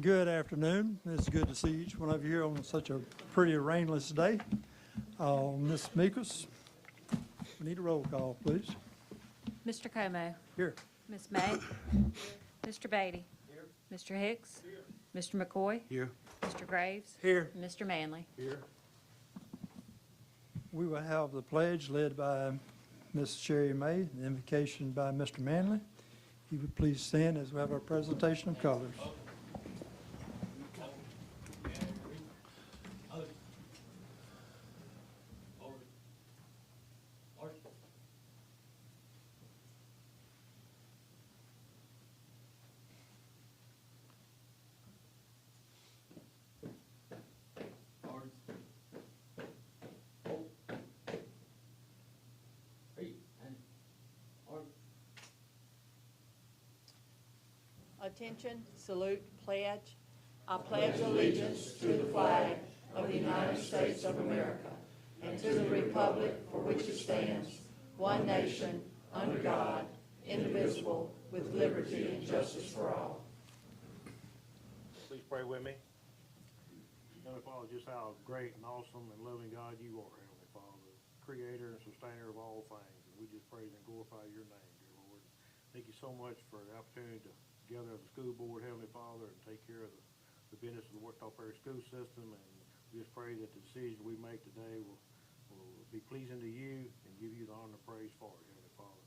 Good afternoon. It's good to see each one of you here on such a pretty rainless day. Ms. Meekus, we need a roll call, please. Mr. Como. Here. Ms. May. Mr. Beatty. Here. Mr. Hicks. Here. Mr. McCoy. Here. Mr. Graves. Here. And Mr. Manley. Here. We will have the pledge led by Ms. Sherry May, the invocation by Mr. Manley. If you would please stand as we have our presentation of colors. Attention, salute, pledge. I pledge allegiance to the flag of the United States of America and to the republic for which it stands, one nation, under God, indivisible, with liberty and justice for all. Please pray with me. Heavenly Father, just how great and awesome and loving God you are, Heavenly Father, creator and sustainer of all things. And we just praise and glorify your name, dear Lord. Thank you so much for the opportunity to gather as a school board, Heavenly Father, and take care of the business of the Ouachita Parish school system. And we just pray that the decisions we make today will be pleasing to you and give you the honor and praise for it, Heavenly Father.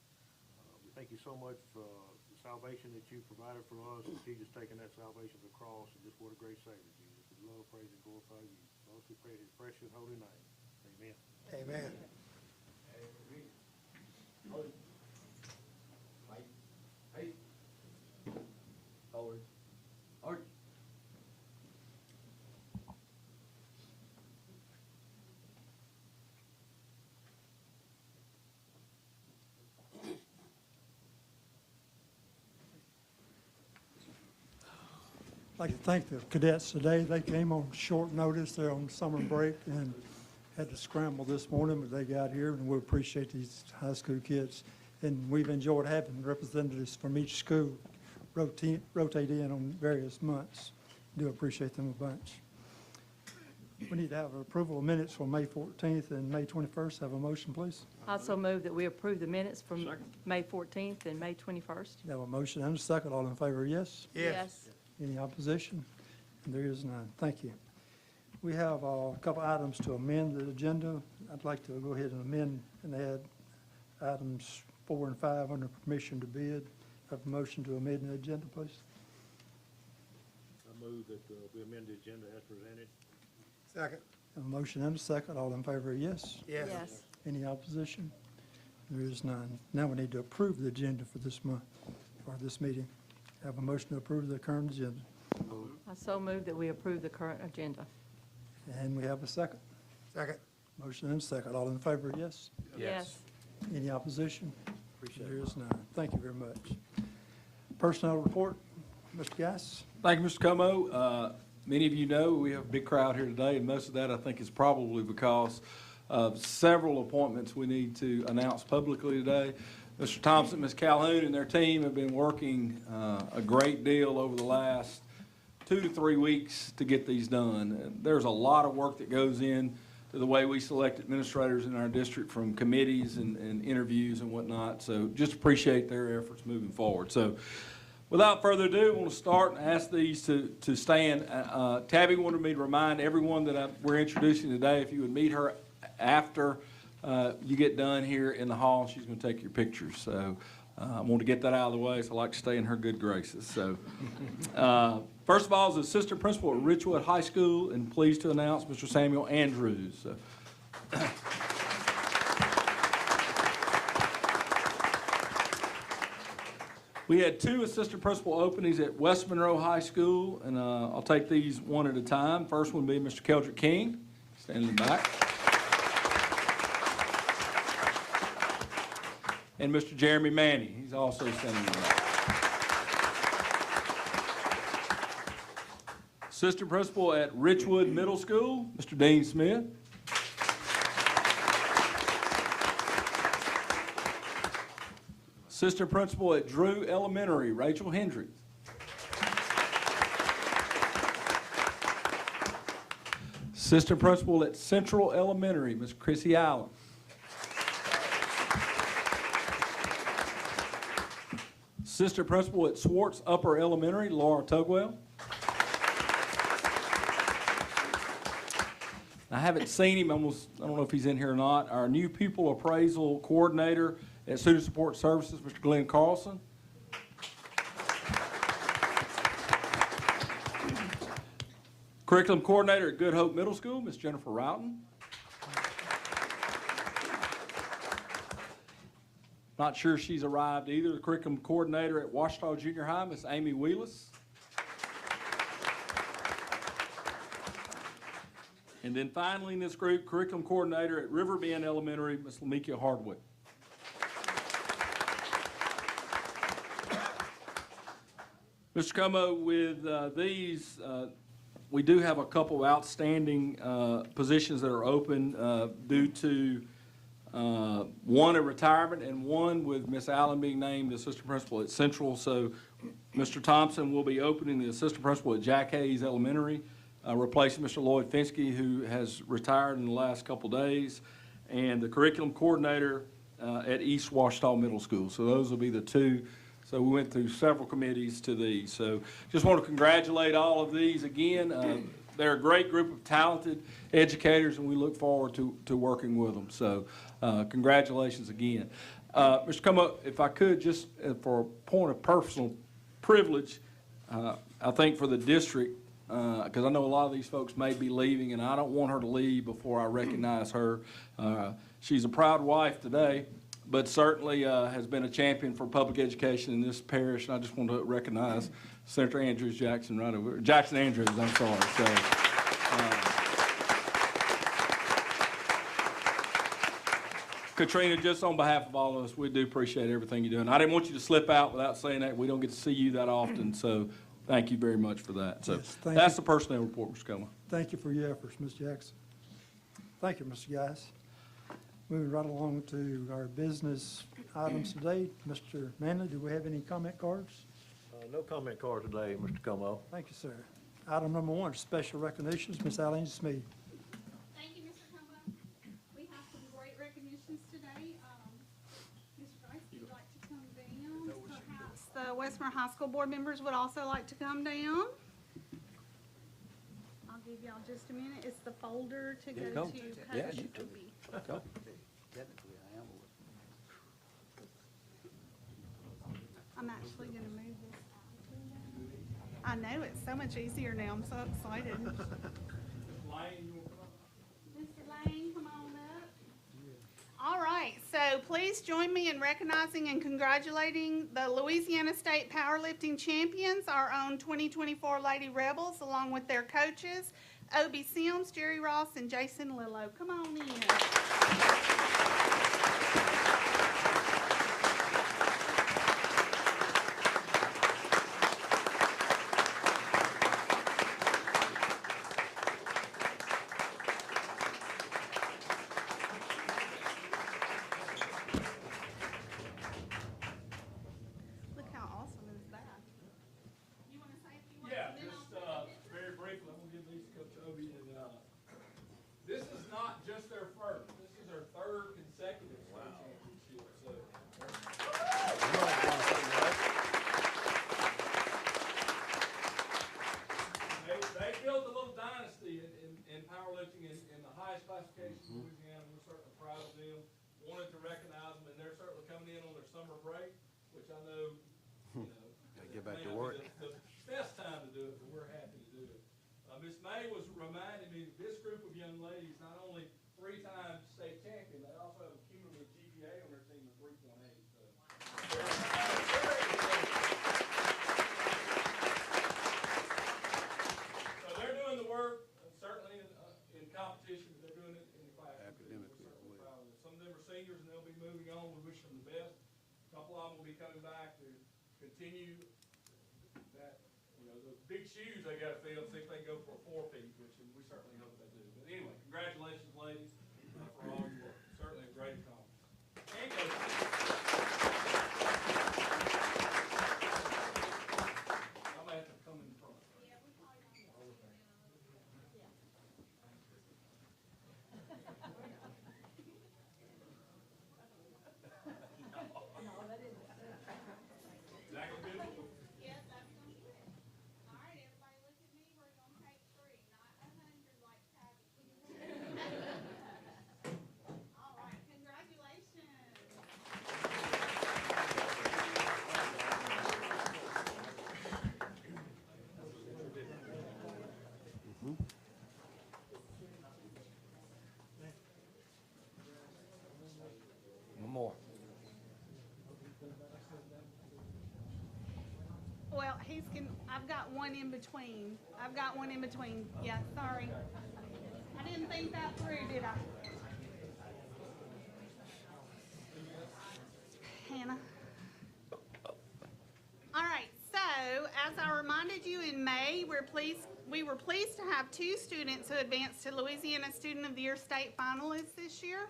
We thank you so much for the salvation that you provided for us, and Jesus taking that salvation to the cross, and just what a great Savior, Jesus. We love, praise, and glorify you. Most we pray in his precious and holy name. Amen. Amen. I'd like to thank the cadets today. They came on short notice. They're on summer break and had to scramble this morning, but they got here, and we appreciate these high school kids. And we've enjoyed having representatives from each school rotate in on various months. Do appreciate them a bunch. We need to have an approval of minutes for May 14th and May 21st. Have a motion, please. I also move that we approve the minutes from May 14th and May 21st. Have a motion and a second. All in favor, yes? Yes. Any opposition? There is none. Thank you. We have a couple items to amend the agenda. I'd like to go ahead and amend and add items 4 and 5 under permission to bid. Have a motion to amend the agenda, please. I move that we amend the agenda as presented. Second. Have a motion and a second. All in favor, yes? Yes. Any opposition? There is none. Now we need to approve the agenda for this month, or this meeting. Have a motion to approve the current agenda. I so move that we approve the current agenda. And we have a second. Second. Motion and a second. All in favor, yes? Yes. Any opposition? There is none. Thank you very much. Personnel report, Mr. Gass. Thank you, Mr. Como. Many of you know we have a big crowd here today, and most of that I think is probably because of several appointments we need to announce publicly today. Mr. Thompson, Ms. Calhoun, and their team have been working a great deal over the last 2 to 3 weeks to get these done. And there's a lot of work that goes in to the way we select administrators in our district, from committees and interviews and whatnot. So just appreciate their efforts moving forward. So without further ado, I want to start and ask these to stand. Tabby wanted me to remind everyone that we're introducing today, if you would meet her after you get done here in the hall. She's going to take your pictures. So I want to get that out of the way, so I like to stay in her good graces. So first of all is Assistant Principal at Richwood High School, and pleased to announce Mr. Samuel Andrews. So, we had 2 assistant principal openings at West Monroe High School, and I'll take these one at a time. First one will be Mr. Keldrick King, standing in the back. And Mr. Jeremy Manny, he's also standing in the back. Assistant Principal at Richwood Middle School, Mr. Dean Smith. Assistant Principal at Drew Elementary, Rachel Hendricks. Assistant Principal at Central Elementary, Ms. Chrissy Allen. Assistant Principal at Swartz Upper Elementary, Laura Tugwell. I haven't seen him, I don't know if he's in here or not. Our new Pupil Appraisal Coordinator at Student Support Services, Mr. Glenn Carlson. Curriculum Coordinator at Good Hope Middle School, Ms. Jennifer Roughton. Not sure she's arrived either. The Curriculum Coordinator at Ouachita Junior High, Ms. Amy Wheelis. And then finally in this group, Curriculum Coordinator at Riverbend Elementary, Ms. Lamika Hardwick. Mr. Como, with these, we do have a couple of outstanding positions that are open due to one a retirement and one with Ms. Allen being named Assistant Principal at Central. So Mr. Thompson will be opening the Assistant Principal at Jack Hayes Elementary, replacing Mr. Lloyd Finsky, who has retired in the last couple days, and the Curriculum Coordinator at East Ouachita Middle School. So those will be the two. So we went through several committees to these. So just want to congratulate all of these again. They're a great group of talented educators, and we look forward to working with them. So congratulations again. Mr. Como, if I could, just for a point of personal privilege, I think for the district, because I know a lot of these folks may be leaving, and I don't want her to leave before I recognize her. She's a proud wife today, but certainly has been a champion for public education in this parish, and I just want to recognize Senator Andrews Jackson right over, Jackson Andrews, I'm sorry. So, Katrina, just on behalf of all of us, we do appreciate everything you're doing. I didn't want you to slip out without saying that. We don't get to see you that often, so thank you very much for that. So Yes, that's the personnel report, Mr. Como. Thank you for your efforts, Ms. Jackson. Thank you, Mr. Guys. Moving right along to our business items today. Mr. Manley, do we have any comment cards? No comment card today, Mr. Como. Thank you, sir. Item number one, special recognitions. Ms. Eileen Smith. Thank you, Mr. Como. We have some great recognitions today. Mr. Rice, would you like to come down? Perhaps the Westmore High School board members would also like to come down. I'll give y'all just a minute. It's the folder to go to Coach Obi. I'm actually gonna move this out. I know, it's so much easier now. I'm so excited. Mr. Lane, come on up. All right, so please join me in recognizing and congratulating the Louisiana State Powerlifting Champions, our own 2024 Lady Rebels, along with their coaches, Obie Sims, Jerry Ross, and Jason Lillo. Come on in. Look how awesome is that? You want to say a few words? Yeah, and then just I'll take a picture? very briefly, I'm gonna give these to Coach Obie, and this is not just their first, this is their third consecutive state championship, so. They built a little dynasty in powerlifting in the highest classification in Louisiana. We're certainly proud of them, wanted to recognize them, and they're certainly coming in on their summer break, which I know, you know. Gotta get back may to not work. be The best time to do it, but we're happy to do it. Ms. May was reminding me that this group of young ladies, not only three-time state champion, they also have a cumulative GPA on their team of 3.8, so. So they're doing the work, certainly in competition, but they're doing it in the classroom. Academically, We're certainly proud of them. Some of them are seniors and they'll be moving on. We wish them the best. A couple of them will be coming back to continue that, you know, those big shoes they gotta fill, see if they can go for a four-peat, which we certainly hope they do. But anyway, congratulations, ladies, for all your work. Certainly a great accomplishment. And coaches. I may have to come in front. I've got one in between. Yeah, sorry. I didn't think that through, did I? Hannah. All right, so as I reminded you in May, we were pleased to have 2 students who advanced to Louisiana Student of the Year state finalists this year.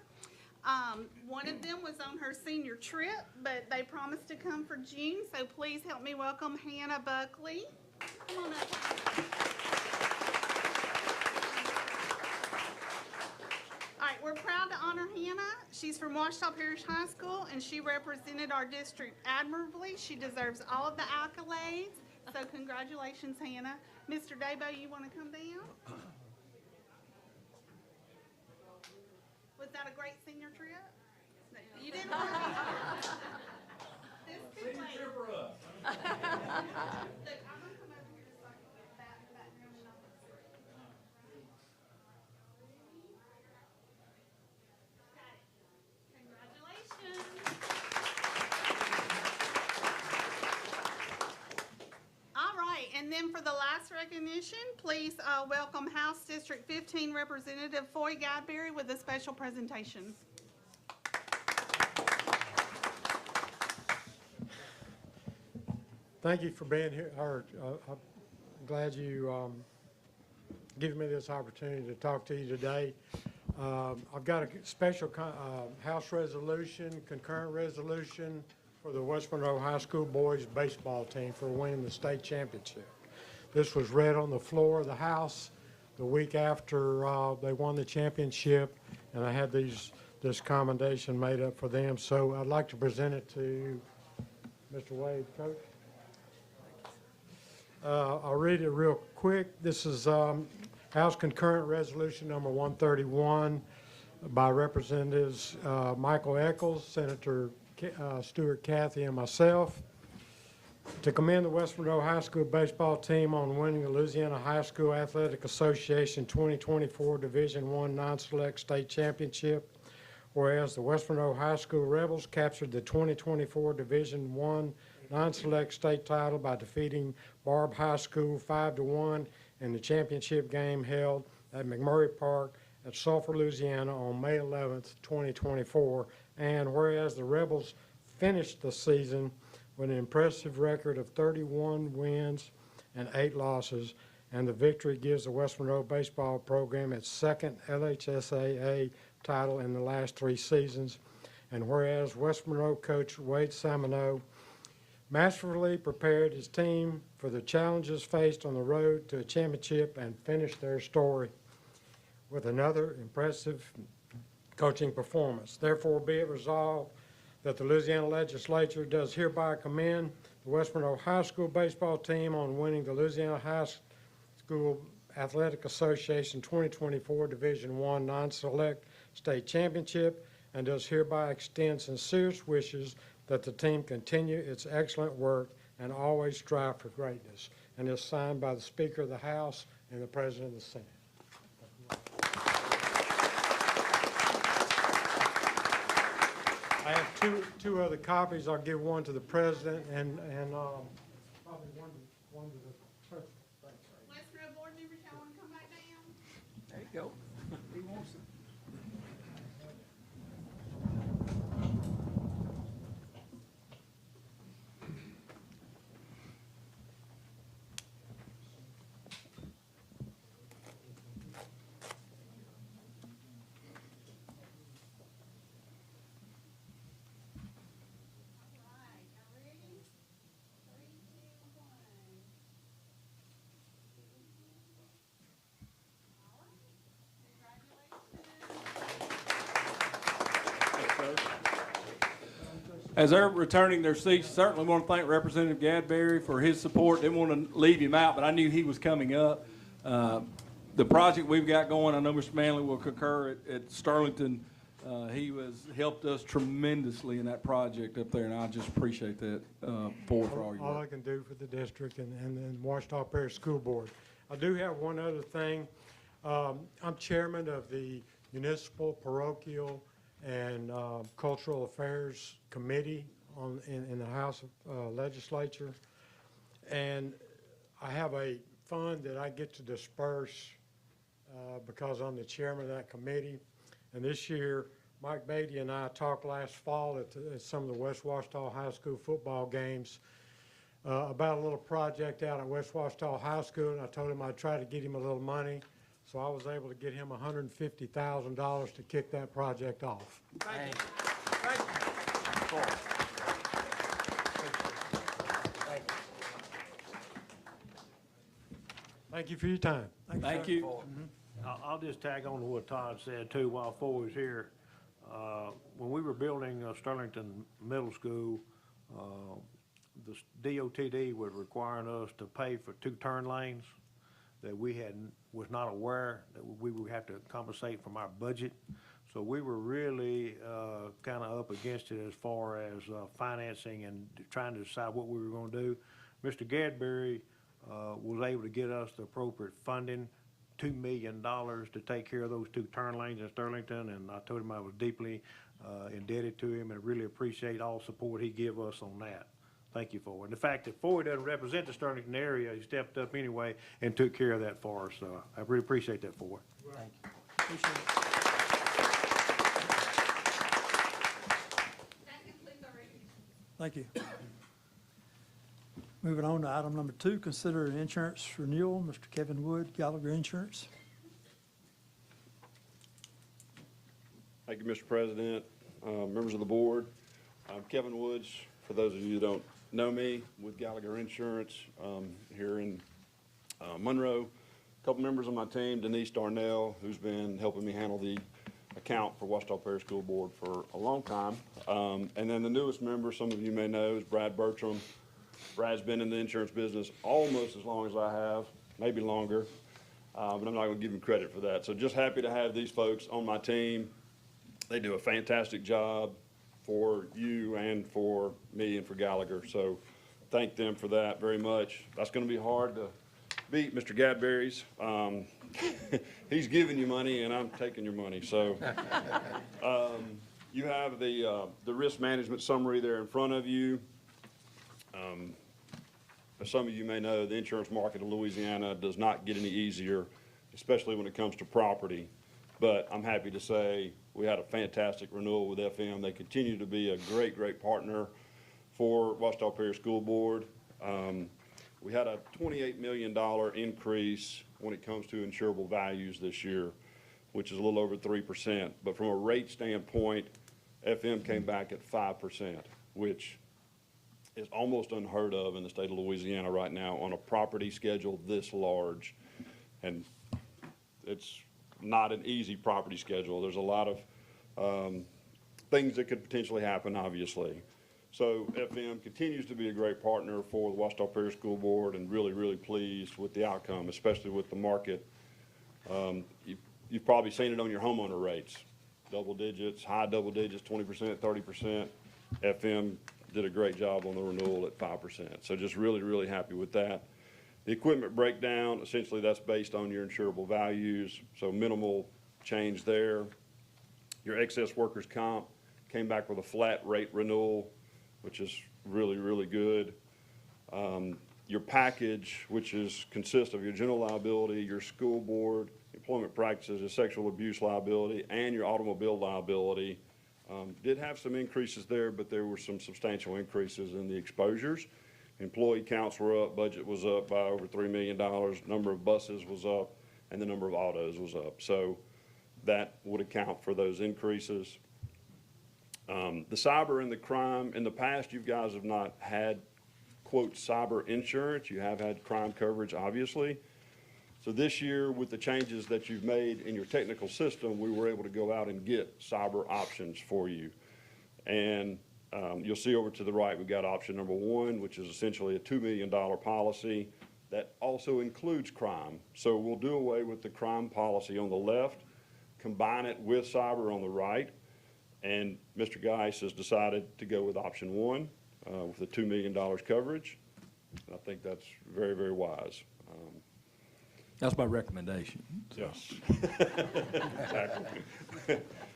One of them was on her senior trip, but they promised to come for June, so please help me welcome Hannah Buckley. Come on up, Hannah. All right, we're proud to honor Hannah. She's from Ouachita Parish High School, and she represented our district admirably. She deserves all of the accolades, so congratulations, Hannah. Mr. Dabo, you want to come down? Was that a great senior trip? No, you didn't want to. This is late. Look, I'm gonna come over here so I can get that background and all that. Got it. Congratulations. All right, and then for the last recognition, please welcome House District 15 Representative Foy Gadberry with a special presentation. Thank you for being here. I'm glad you giving me this opportunity to talk to you today. I've got a special House resolution, concurrent resolution for the West Monroe High School boys baseball team for winning the state championship. This was read on the floor of the House the week after they won the championship, and I had this commendation made up for them. So I'd like to present it to Mr. Wade, Coach. I'll read it real quick. This is House Concurrent Resolution number 131 by Representatives Michael Eccles, Senator Stuart Cathy, and myself, to commend the West Monroe High School baseball team on winning the Louisiana High School Athletic Association 2024 Division I Non-Select State Championship, whereas the West Monroe High School Rebels captured the 2024 Division I Non-Select State title by defeating Barb High School 5-1 in the championship game held at McMurray Park at Sulphur, Louisiana on May 11th, 2024. And whereas the Rebels finished the season with an impressive record of 31 wins and 8 losses, and the victory gives the West Monroe baseball program its second LHSAA title in the last 3 seasons. And whereas West Monroe coach Wade Simoneau masterfully prepared his team for the challenges faced on the road to a championship and finished their story with another impressive coaching performance. Therefore, be it resolved that the Louisiana Legislature does hereby commend the West Monroe High School baseball team on winning the Louisiana High School Athletic Association 2024 Division I Non-Select State Championship, and does hereby extend sincere wishes that the team continue its excellent work and always strive for greatness, and is signed by the Speaker of the House and the President of the Senate. I have two other copies. I'll give one to the President and probably one to the President. West Monroe board members, y'all want to come back down? There you go. He wants it. As they're returning their seats, certainly want to thank Representative Gadberry for his support. Didn't want to leave him out, but I knew he was coming up. The project we've got going, I know Mr. Manley will concur at Sterlington. He helped us tremendously in that project up there, and I just appreciate that for all your All I work. can do for the district and the Ouachita Parish School Board. I do have one other thing. I'm chairman of the Municipal, Parochial, and Cultural Affairs Committee in the House Legislature. And have a fund that I get to disperse because I'm the chairman of that committee. And this year, Mike Beatty and I talked last fall at some of the West Ouachita High School football games about a little project out at West Ouachita High School, and I told him I'd try to get him a little money. So I was able to get him $150,000 to kick that project off. Thank you. Thank you. Thank you for your time. Thank you. I'll just tag on to what Todd said too while Foy was here. When we were building Sterlington Middle School, the DOTD was requiring us to pay for 2 turn lanes that was not aware that we would have to compensate from our budget. So we were really kind of up against it as far as financing and trying to decide what we were going to do. Mr. Gadberry was able to get us the appropriate funding, $2 million to take care of those 2 turn lanes in Sterlington, and I told him I was deeply indebted to him and really appreciate all support he give us on that. Thank you for it. And the fact that Foy doesn't represent the Sterlington area, he stepped up anyway and took care of that for us. So I really appreciate that, Foy. Thank you. Appreciate it. That completes our reading. Thank you. Moving on to item number 2, consider an insurance renewal. Mr. Kevin Wood, Gallagher Insurance. Thank you, Mr. President, members of the board. I'm Kevin Woods. For those of you who don't know me, with Gallagher Insurance here in Monroe. A couple members of my team, Denise Darnell, who's been helping me handle the account for Ouachita Parish School Board for a long time. And then the newest member, some of you may know, is Brad Bertram. Brad's been in the insurance business almost as long as I have, maybe longer, but I'm not going to give him credit for that. So just happy to have these folks on my team. They do a fantastic job for you and for me and for Gallagher. So thank them for that very much. That's going to be hard to beat, Mr. Gadberry's. He's giving you money and I'm taking your money. So you have the risk management summary there in front of you. As some of you may know, the insurance market in Louisiana does not get any easier, especially when it comes to property. But I'm happy to say we had a fantastic renewal with FM. They continue to be a great, great partner for Ouachita Parish School Board. We had a $28 million increase when it comes to insurable values this year, which is a little over 3%. But from a rate standpoint, FM came back at 5%, which is almost unheard of in the state of Louisiana right now on a property schedule this large. And it's not an easy property schedule. There's a lot of things that could potentially happen, obviously. So FM continues to be a great partner for the Ouachita Parish School Board and really, really pleased with the outcome, especially with the market. You've probably seen it on your homeowner rates, double digits, high double digits, 20%, 30%. FM did a great job on the renewal at 5%. So just really, really happy with that. The equipment breakdown, essentially that's based on your insurable values, so minimal change there. Your excess workers' comp came back with a flat rate renewal, which is really, really good. Your package, which consists of your general liability, your school board, employment practices, your sexual abuse liability, and your automobile liability, did have some increases there, but there were some substantial increases in the exposures. Employee counts were up, budget was up by over $3 million, number of buses was up, and the number of autos was up. So that would account for those increases. The cyber and the crime, in the past, you guys have not had, quote, cyber insurance. You have had crime coverage, obviously. So this year, with the changes that you've made in your technical system, we were able to go out and get cyber options for you. And you'll see over to the right, we've got option number 1, which is essentially a $2 million policy that also includes crime. So we'll do away with the crime policy on the left, combine it with cyber on the right. And Mr. Geis has decided to go with option 1 with the $2 million coverage. And I think that's very, very wise. That's my recommendation. Yes. Exactly.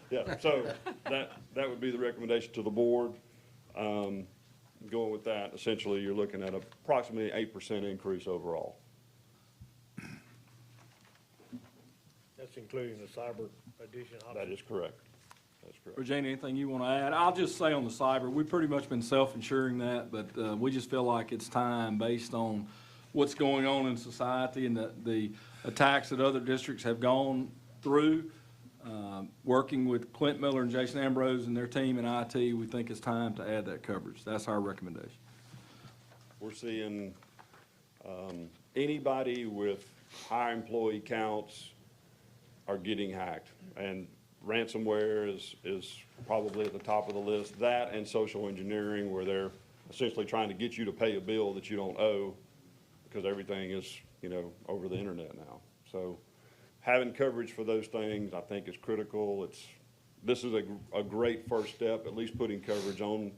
Yeah, so that would be the recommendation to the board. Going with that, essentially, you're looking at approximately 8% increase overall. That's including the cyber edition option. That is correct. That's correct. Virginia, anything you want to add? I'll just say on the cyber, we've pretty much been self-insuring that, but we just feel like it's time, based on what's going on in society and the attacks that other districts have gone through. Working with Clint Miller and Jason Ambrose and their team in IT, we think it's time to add that coverage. That's our recommendation. We're seeing anybody with high employee counts are getting hacked. And ransomware is probably at the top of the list. That and social engineering, where they're essentially trying to get you to pay a bill that you don't owe, because everything is, over the internet now. So having coverage for those things, I think, is critical. This is a great first step, at least putting coverage on,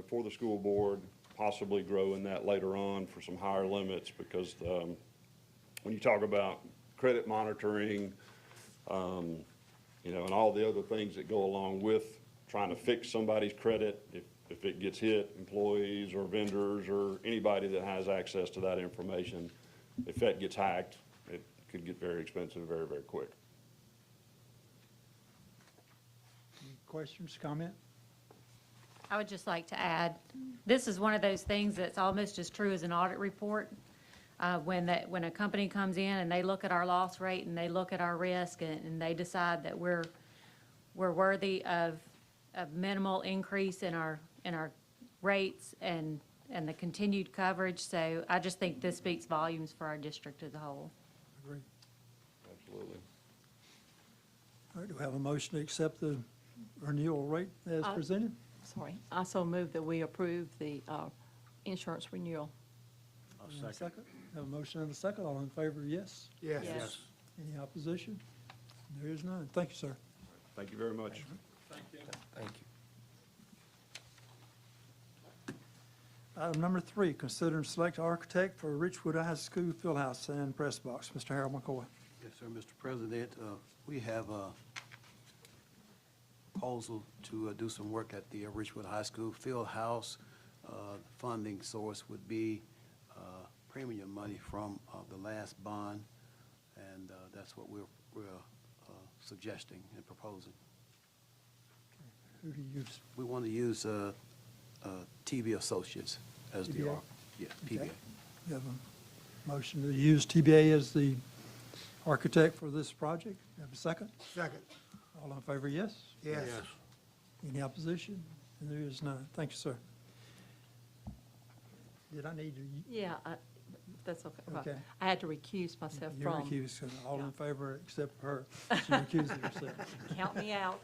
for the school board, possibly growing that later on for some higher limits, because when you talk about credit monitoring, and all the other things that go along with trying to fix somebody's credit, if it gets hit, employees or vendors or anybody that has access to that information, if that gets hacked, it could get very expensive very, very quick. Any questions, comment? I would just like to add, this is one of those things that's almost as true as an audit report. When a company comes in and they look at our loss rate and they look at our risk and they decide that we're worthy of a minimal increase in our rates and the continued coverage. So I just think this speaks volumes for our district as a whole. Agree. Absolutely. All right, do we have a motion to accept the renewal rate as presented? Sorry, I also move that we approve the insurance renewal. And a second. Have a motion and a second. All in favor, yes? Yes. Any opposition? There is none. Thank you, sir. Thank you very much. Thank you. Item number 3, consider and select architect for Richwood High School Fieldhouse and Press Box. Mr. Harold McCoy. Yes, sir, Mr. President, we have a proposal to do some work at the Richwood High School Fieldhouse. Funding source would be premium money from the last bond, and that's what we're suggesting and proposing. Who do you use? We want to use TB Associates as the, TBA? yeah, PBA. Okay. You have a motion to use TBA as the architect for this project. You have a second? Second. All in favor, yes? Yes. Any opposition? And there is none. Thank you, sir. Did I need to? Yeah, that's okay. Okay. I had to recuse myself You're from. recused, so all in Yeah. favor except for her. She recused herself. Count me out.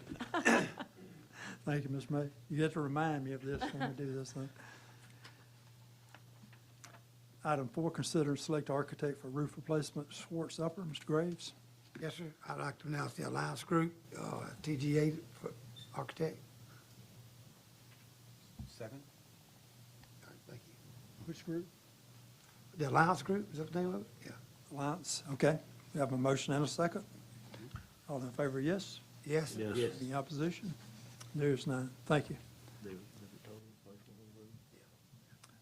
Thank you, Ms. May. You have to remind me of this when we do this thing. Item 4, consider and select architect for roof replacement, Schwartz Upper. Mr. Graves. Yes, sir. I'd like to announce the Alliance Group, TGA for architect. Second? All right, thank you. Which group? The Alliance Group, is that the name of it? Yeah. Alliance, okay. We have a motion and a second. All in favor, yes? Yes? Yes. Any opposition? There is none. Thank you.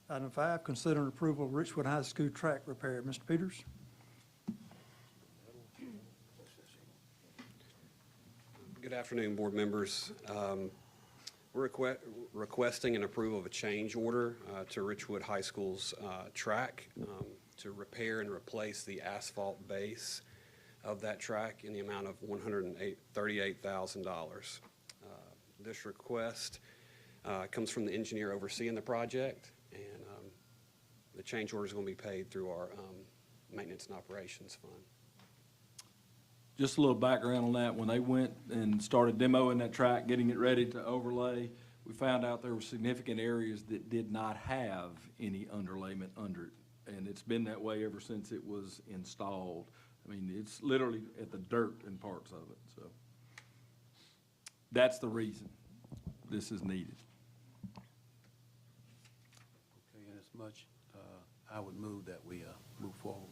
Item 5, consider and approval of Richwood High School track repair. Mr. Peters? Good afternoon, board members. We're requesting an approval of a change order to Richwood High School's track to repair and replace the asphalt base of that track in the amount of $138,000. This request comes from the engineer overseeing the project, and the change order is going to be paid through our maintenance and operations fund. Just a little background on that. When they went and started demoing that track, getting it ready to overlay, we found out there were significant areas that did not have any underlayment under it. And it's been that way ever since it was installed. I mean, it's literally at the dirt in parts of it, so. That's the reason this is needed. Okay, and as much, I would move that we move forward.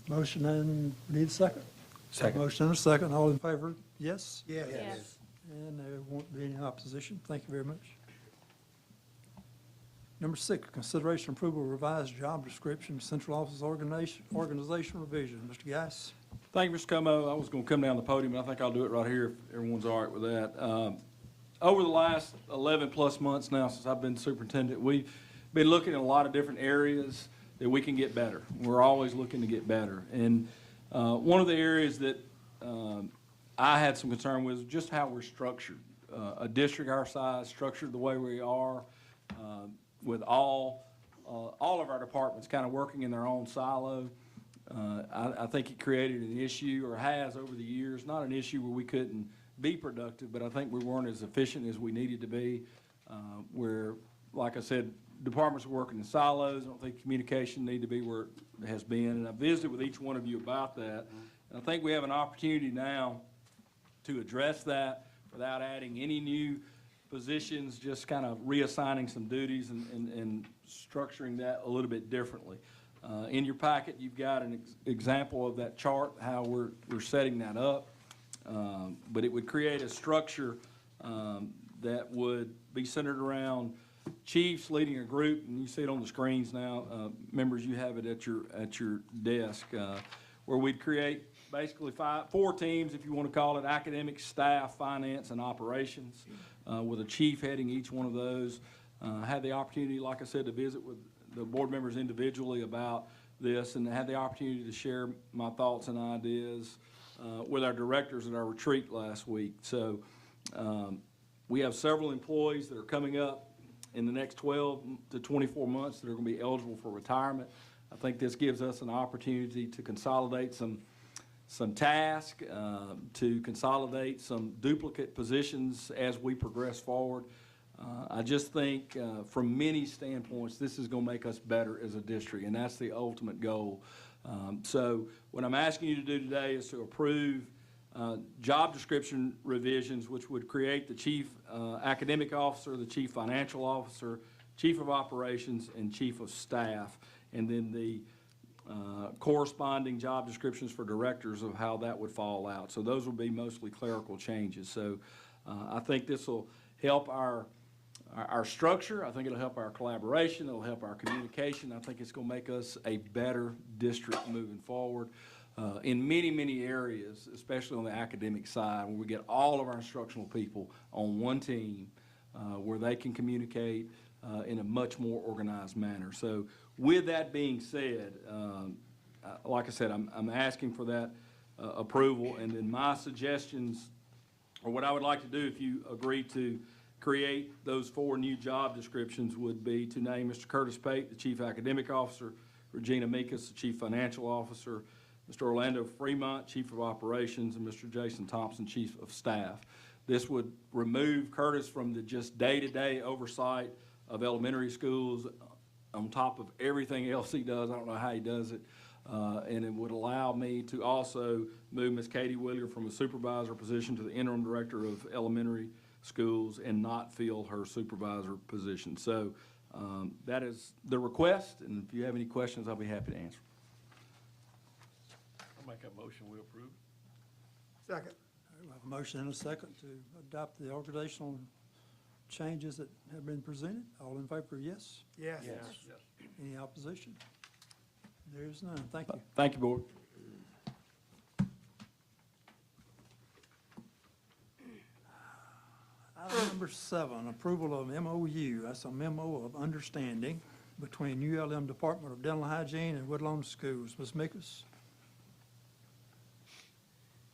Motion and need a second? Second. Motion and a second. All in favor, yes? Yes. Yes. And there won't be any opposition. Thank you very much. Number 6, consideration and approval of revised job description, central office organization revision. Mr. Geis? Thank you, Mr. Como. I was going to come down the podium, and I think I'll do it right here if everyone's all right with that. Over the last 11-plus months now since I've been superintendent, we've been looking at a lot of different areas that we can get better. We're always looking to get better. And one of the areas that I had some concern with is just how we're structured. A district our size, structured the way we are, with all of our departments kind of working in their own silo. I think it created an issue, or has over the years, not an issue where we couldn't be productive, but I think we weren't as efficient as we needed to be, where, like I said, departments are working in silos. I don't think communication need to be where it has been, and I visited with each one of you about that. And I think we have an opportunity now to address that without adding any new positions, just kind of reassigning some duties and structuring that a little bit differently. In your packet, you've got an example of that chart, how we're setting that up. But it would create a structure that would be centered around chiefs leading a group, and you see it on the screens now. Members, you have it at your desk, where we'd create basically four teams, if you want to call it: academics, staff, finance, and operations, with a chief heading each one of those. Had the opportunity, like I said, to visit with the board members individually about this, and had the opportunity to share my thoughts and ideas with our directors at our retreat last week. So we have several employees that are coming up in the next 12 to 24 months that are going to be eligible for retirement. I think this gives us an opportunity to consolidate some tasks, to consolidate some duplicate positions as we progress forward. I just think from many standpoints, this is going to make us better as a district, and that's the ultimate goal. So what I'm asking you to do today is to approve job description revisions, which would create the chief academic officer, the chief financial officer, chief of operations, and chief of staff, and then the corresponding job descriptions for directors of how that would fall out. So those will be mostly clerical changes. So I think this will help our structure. I think it'll help our collaboration. It'll help our communication. I think it's going to make us a better district moving forward in many, many areas, especially on the academic side, where we get all of our instructional people on one team, where they can communicate in a much more organized manner. So with that being said, like I said, I'm asking for that approval, and then my suggestions, or what I would like to do if you agree to create those four new job descriptions, would be to name Mr. Curtis Pate, the Chief Academic Officer, Regina Meekus, the Chief Financial Officer, Mr. Orlando Fremont, Chief of Operations, and Mr. Jason Thompson, Chief of Staff. This would remove Curtis from the just day-to-day oversight of elementary schools on top of everything else he does. I don't know how he does it. And it would allow me to also move Ms. Katie Willier from a supervisor position to the interim director of elementary schools and not fill her supervisor position. So that is the request, and if you have any questions, I'll be happy to answer. I'll make a motion, we approve. Second. We have a motion and a second to adopt the organizational changes that have been presented. All in favor, yes? Yes. Any opposition? There is none. Thank you. Thank you, Board. Item number 7, approval of MOU. That's a memo of understanding between ULM Department of Dental Hygiene and Woodlawn Schools. Ms. Meekus?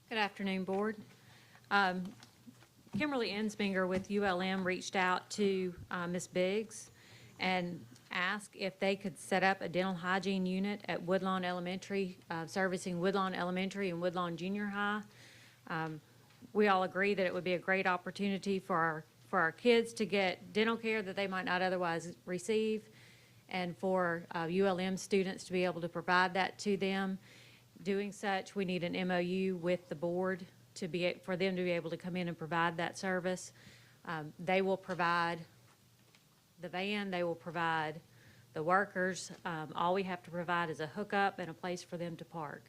Good afternoon, Board. Kimberly Ensminger with ULM reached out to Ms. Biggs and asked if they could set up a dental hygiene unit at Woodlawn Elementary, servicing Woodlawn Elementary and Woodlawn Junior High. We all agree that it would be a great opportunity for our kids to get dental care that they might not otherwise receive, and for ULM students to be able to provide that to them. Doing such, we need an MOU with the board for them to be able to come in and provide that service. They will provide the van, they will provide the workers. All we have to provide is a hookup and a place for them to park.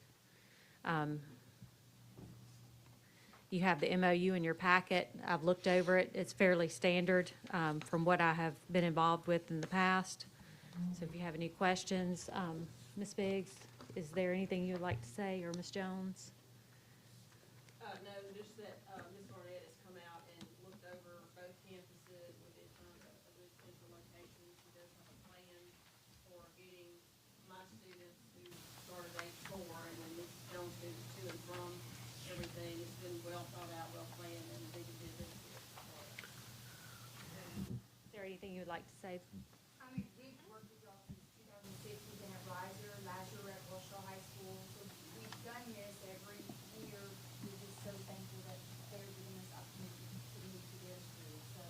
You have the MOU in your packet. I've looked over it. It's fairly standard from what I have been involved with in the past. So if you have any questions, Ms. Biggs, is there anything you would like to say, or Ms. Jones? No, just that, Ms. Barnett has come out and looked over both campuses within terms of the central location. She does have a plan for getting my students who started at age 4 and then Ms. Jones students to and from everything. It's been well thought out, well planned, and I think it did this. Is there anything you would like to say? I mean, we've worked with y'all since 2006, we've been at Riser, Lazure at Ouachita High School, so we've done this every year. We're just so thankful that they're giving us opportunity to move to their school, so,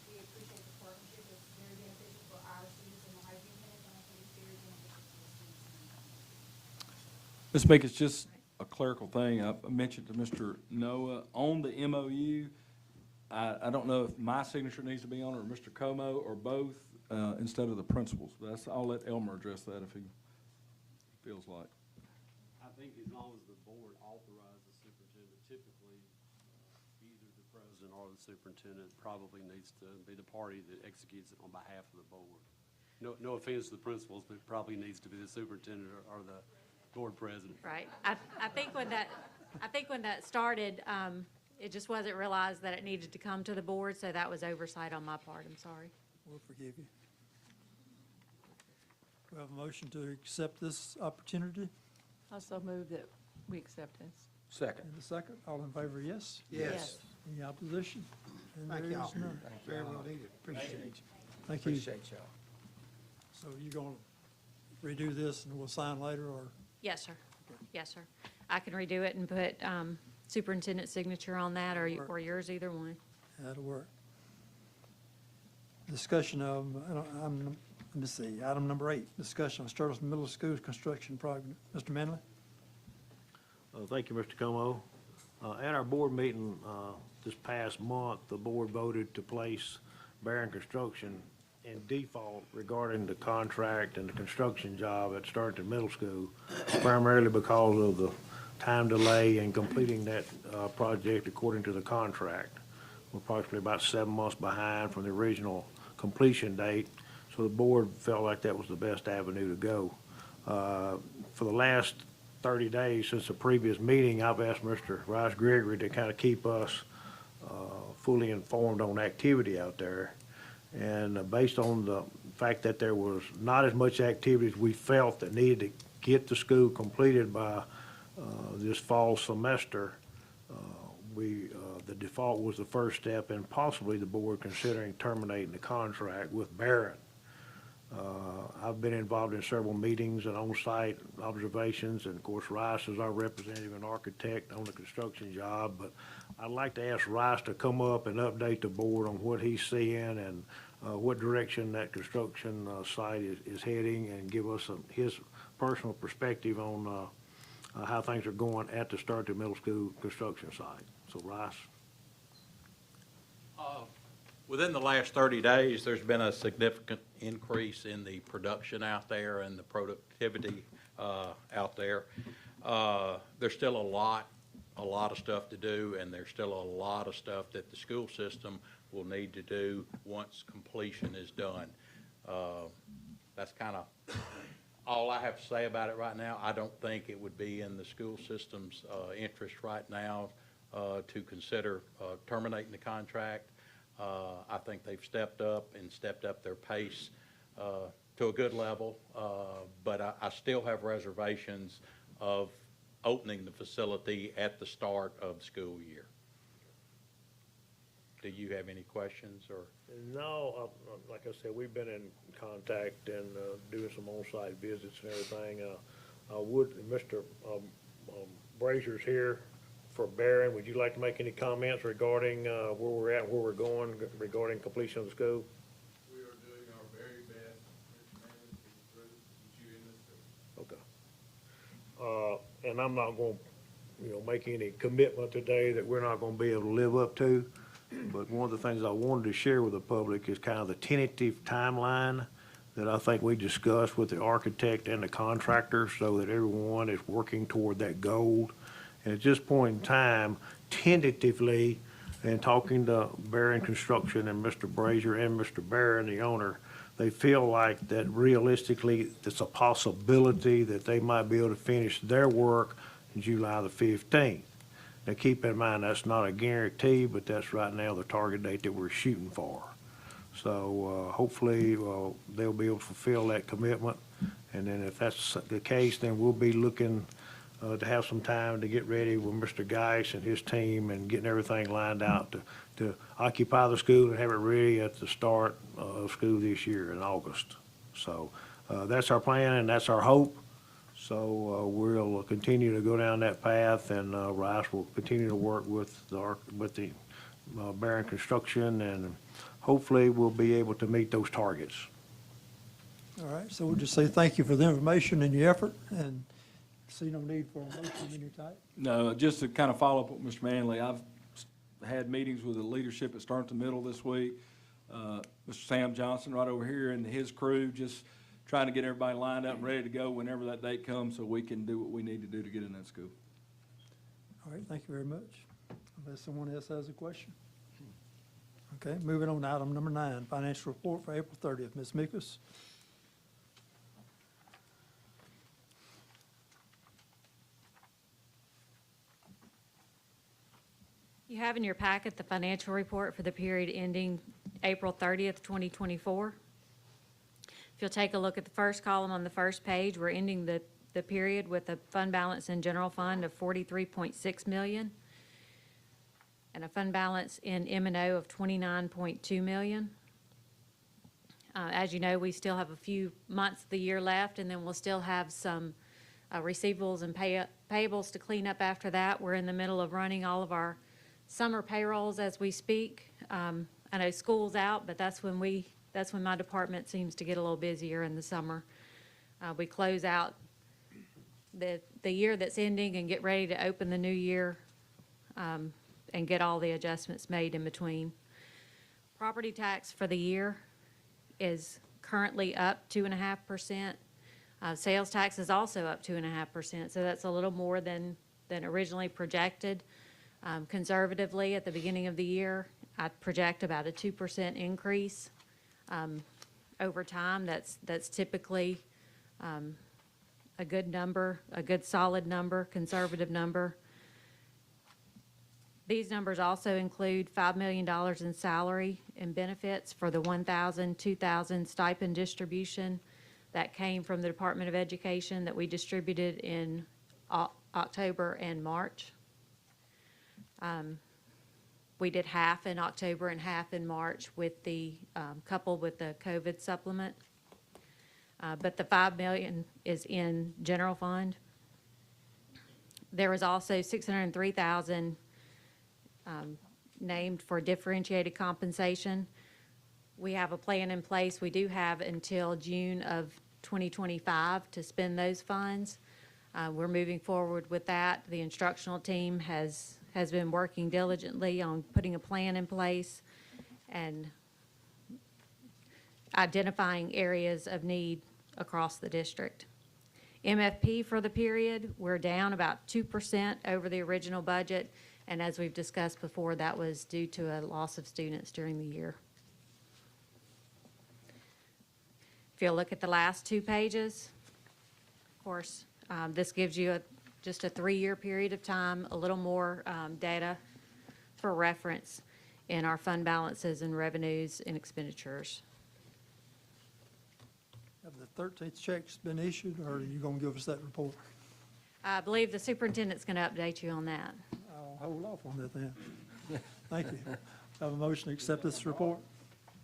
we appreciate the partnership. It's very beneficial for our students in the hygiene clinic, and I think it's very beneficial for the students in the community. Ms. Meek, it's just a clerical thing. I mentioned to Mr. Noah on the MOU. I don't know if my signature needs to be on it or Mr. Como or both, instead of the principals. But I'll let Elmer address that if he feels like. I think as long as the board authorizes the superintendent, typically, either the president or the superintendent probably needs to be the party that executes it on behalf of the board. No offense to the principals, but it probably needs to be the superintendent or the board president. Right. I think when that started, it just wasn't realized that it needed to come to the board, so that was oversight on my part. I'm sorry. We'll forgive you. We have a motion to accept this opportunity. Also move that we accept this. Second. And a second, all in favor, yes? Yes. Any opposition? And Thank there y'all. is none. Very well needed. Appreciate it. Thank you. Appreciate y'all. So you're gonna redo this and we'll sign later, or? Yes, sir. Yes, sir. I can redo it and put superintendent's signature on that, or yours, either one. That'll work. Discussion of, let me see, item number 8, discussion of Sturtles Middle School construction project. Mr. Manley? Thank you, Mr. Como. At our board meeting this past month, the board voted to place Barron Construction in default regarding the contract and the construction job at Sturtles Middle School, primarily because of the time delay in completing that project according to the contract. We're approximately about 7 months behind from the original completion date, so the board felt like that was the best avenue to go. For the last 30 days since the previous meeting, I've asked Mr. Rice Gregory to kind of keep us fully informed on activity out there. And based on the fact that there was not as much activity as we felt that needed to get the school completed by this fall semester, the default was the first step in possibly the board considering terminating the contract with Barron. I've been involved in several meetings and on-site observations, and of course Rice is our representative and architect on the construction job, but I'd like to ask Rice to come up and update the board on what he's seeing and what direction that construction site is heading, and give us his personal perspective on how things are going at the Sturtles Middle School construction site. So Rice. Within the last 30 days, there's been a significant increase in the production out there and the productivity out there. There's still a lot of stuff to do, and there's still a lot of stuff that the school system will need to do once completion is done. That's kind of all I have to say about it right now. I don't think it would be in the school system's interest right now to consider terminating the contract. I think they've stepped up their pace to a good level, but I still have reservations of opening the facility at the start of the school year. Do you have any questions, or? No, like I said, we've been in contact and doing some on-site visits and everything. Mr. Brazier's here for Barron. Would you like to make any comments regarding where we're at, where we're going regarding completion of the school? We are doing our very best, Mr. Manley, to get you in the school. Okay. And I'm not going to, make any commitment today that we're not going to be able to live up to. But one of the things I wanted to share with the public is kind of the tentative timeline that I think we discussed with the architect and the contractor, so that everyone is working toward that goal. And at this point in time, tentatively, and talking to Barron Construction and Mr. Brazier and Mr. Barron, the owner, they feel like that realistically, it's a possibility that they might be able to finish their work in July the 15th. Now, keep in mind, that's not a guarantee, but that's right now the target date that we're shooting for. So hopefully, they'll be able to fulfill that commitment. And then if that's the case, then we'll be looking to have some time to get ready with Mr. Geis and his team and getting everything lined out to occupy the school and have it ready at the start of school this year in August. So that's our plan and that's our hope. So we'll continue to go down that path, and Rice will continue to work with the Barron Construction, and hopefully we'll be able to meet those targets. All right, so we'll just say thank you for the information and your effort, and see no need for a motion of any type. No, just to kind of follow up with Mr. Manley, I've had meetings with the leadership at Staunton Middle this week. Mr. Sam Johnson right over here and his crew, just trying to get everybody lined up and ready to go whenever that date comes so we can do what we need to do to get in that school. All right, thank you very much. Unless someone else has a question. Okay, moving on to item number 9, financial report for April 30th. Ms. Mikus. You have in your packet the financial report for the period ending April 30th, 2024. If you'll take a look at the first column on the first page, we're ending the period with a fund balance in general fund of $43.6 million and a fund balance in M&O of $29.2 million. As you know, we still have a few months of the year left, and then we'll still have some receivables and payables to clean up after that. We're in the middle of running all of our summer payrolls as we speak. I know school's out, but that's when my department seems to get a little busier in the summer. We close out the year that's ending and get ready to open the new year, and get all the adjustments made in between. Property tax for the year is currently up 2.5%. Sales tax is also up 2.5%, so that's a little more than originally projected. Conservatively, at the beginning of the year, I project about a 2% increase. Over time, that's typically a good number, a good solid number, conservative number. These numbers also include $5 million in salary and benefits for the 1,000, 2,000 stipend distribution that came from the Department of Education that we distributed in October and March. We did half in October and half in March with the coupled with the COVID supplement. But the $5 million is in general fund. There was also $603,000 named for differentiated compensation. We have a plan in place. We do have until June of 2025 to spend those funds. We're moving forward with that. The instructional team has been working diligently on putting a plan in place and identifying areas of need across the district. MFP for the period, we're down about 2% over the original budget, and as we've discussed before, that was due to a loss of students during the year. If you'll look at the last 2 pages, of course, this gives you just a 3-year period of time, a little more data for reference in our fund balances and revenues and expenditures. Have the 13th checks been issued, or are you going to give us that report? I believe the superintendent's going to update you on that. I'll hold off on that then. Thank you. Have a motion to accept this report?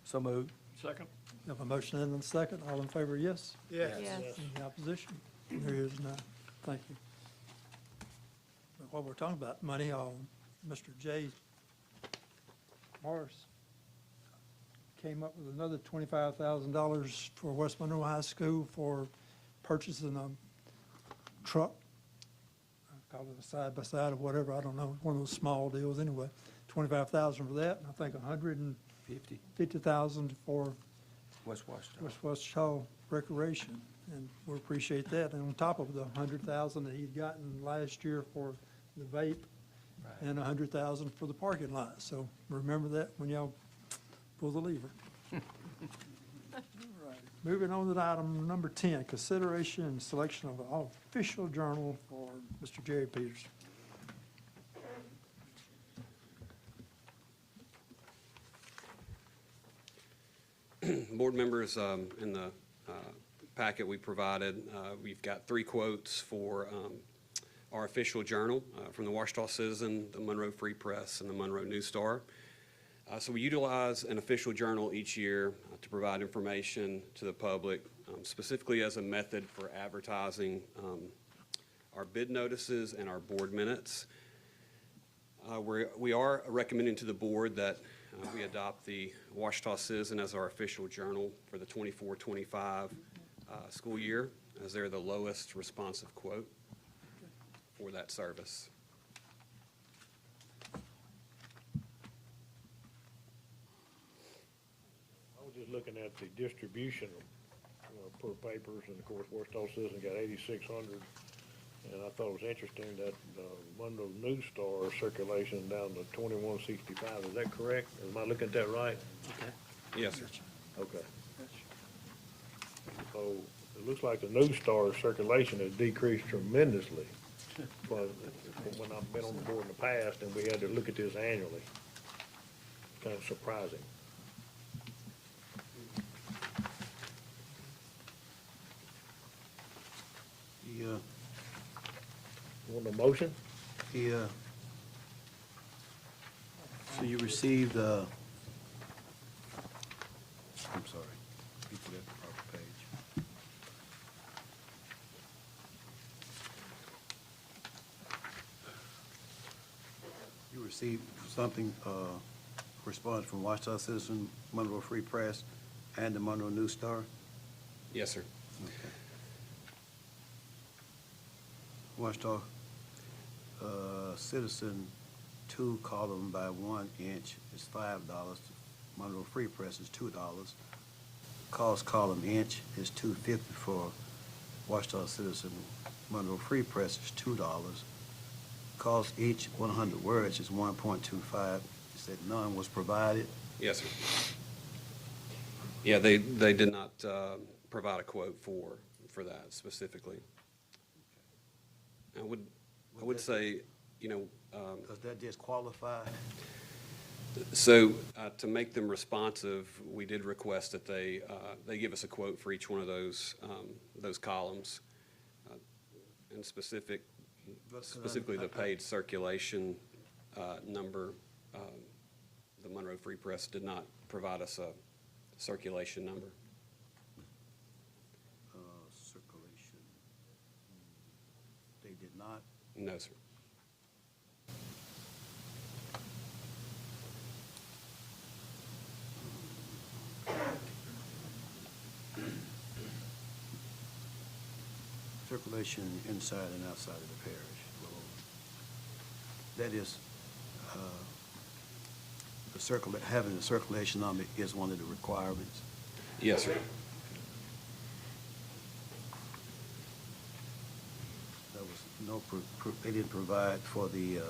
So moved. Second. Have a motion and a second. All in favor, yes? Yes. Any opposition? There is none. Thank you. But while we're talking about money, Mr. J. Morris came up with another $25,000 for West Monroe High School for purchasing a truck. I call it a side-by-side or whatever, I don't know, one of those small deals anyway. $25,000 for that, and I think $150,000 for West Ouachita. West Ouachita Recreation, and we appreciate that. And on top of the $100,000 that he'd gotten last year for the vape, and $100,000 for the parking lot. So remember that when y'all pull the lever. All right. Moving on to item number 10, consideration and selection of an official journal for Mr. Jerry Peters. Board members, in the packet we provided, we've got 3 quotes for our official journal from the Ouachita Citizen, the Monroe Free Press, and the Monroe News Star. So we utilize an official journal each year to provide information to the public, specifically as a method for advertising our bid notices and our board minutes. We are recommending to the board that we adopt the Ouachita Citizen as our official journal for the 24-25 school year, as they're the lowest responsive quote for that service. I was just looking at the distribution per papers, and of course, Ouachita Citizen got 8,600. And I thought it was interesting that Monroe News Star circulation down to 2165. Is that correct? Am I looking at that right? Yes, sir. Okay. So it looks like the News Star circulation has decreased tremendously from when I've been on the board in the past, and we had to look at this annually. Kind of surprising. Yeah. Want a motion? Yeah. So you received, I'm sorry, you put that proper page. You received something, response from Ouachita Citizen, Monroe Free Press, and the Monroe News Star? Yes, sir. Okay. Ouachita Citizen 2 column by 1 inch is $5. Monroe Free Press is $2. Cost column inch is $2.50 for Ouachita Citizen. Monroe Free Press is $2. Cost each 100 words is $1.25. You said none was provided? Yes, sir. Yeah, they did not provide a quote for that specifically. I would say, you know, Does that disqualify? so to make them responsive, we did request that they give us a quote for each one of those columns, and specifically the paid circulation number. The Monroe Free Press did not provide us a circulation number. Circulation. They did not? No, sir. Circulation inside and outside of the parish. Well, that is, having the circulation number is one of the requirements. Yes, sir. There was no, they didn't provide for the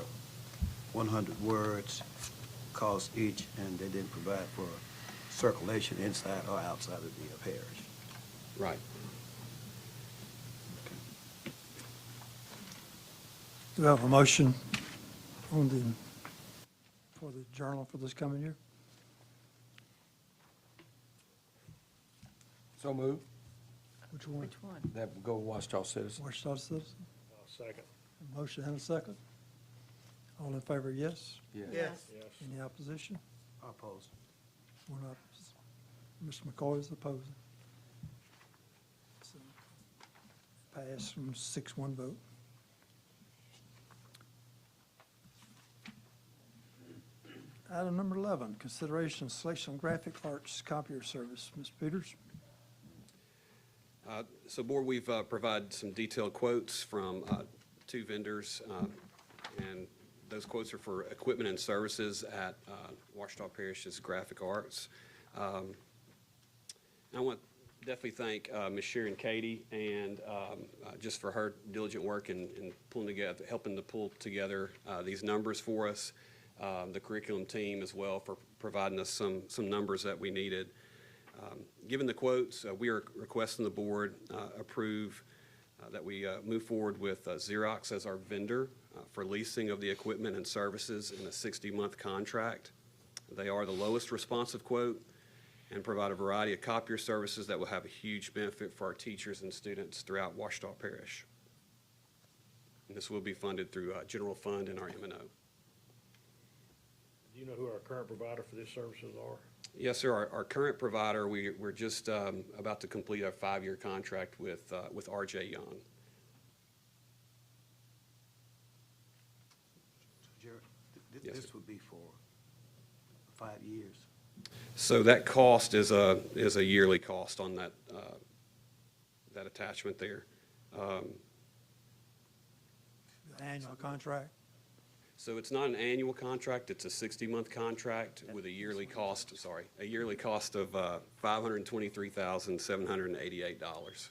100 words cost each, and they didn't provide for circulation inside or outside of the parish. Right. Do we have a motion for the journal for this coming year? So moved. Which one? Which one? That will go to Ouachita Citizen. Ouachita Citizen? Second. A motion and a second. All in favor, yes? Yes. Yes. Any opposition? Opposed. One opposed. Mr. McCoy is opposing. So, pass from 6-1 vote. Item number 11, consideration of selection of graphic arts copier service. Ms. Peters? So, Board, we've provided some detailed quotes from 2 vendors, and those quotes are for equipment and services at Ouachita Parish's Graphic Arts. I want to definitely thank Ms. Sharon Katie and just for her diligent work in pulling together, helping to pull together these numbers for us. The curriculum team as well for providing us some numbers that we needed. Given the quotes, we are requesting the board approve that we move forward with Xerox as our vendor for leasing of the equipment and services in a 60-month contract. They are the lowest responsive quote, and provide a variety of copier services that will have a huge benefit for our teachers and students throughout Ouachita Parish. And this will be funded through general fund and our M&O. Do you know who our current provider for these services are? Yes, sir. Our current provider, we're just about to complete a 5-year contract with RJ Young. Jared, Yes, this sir. would be for 5 years. So that cost is a yearly cost on that, that attachment there. Annual contract. So it's not an annual contract, it's a 60-month contract with a yearly cost of $523,788.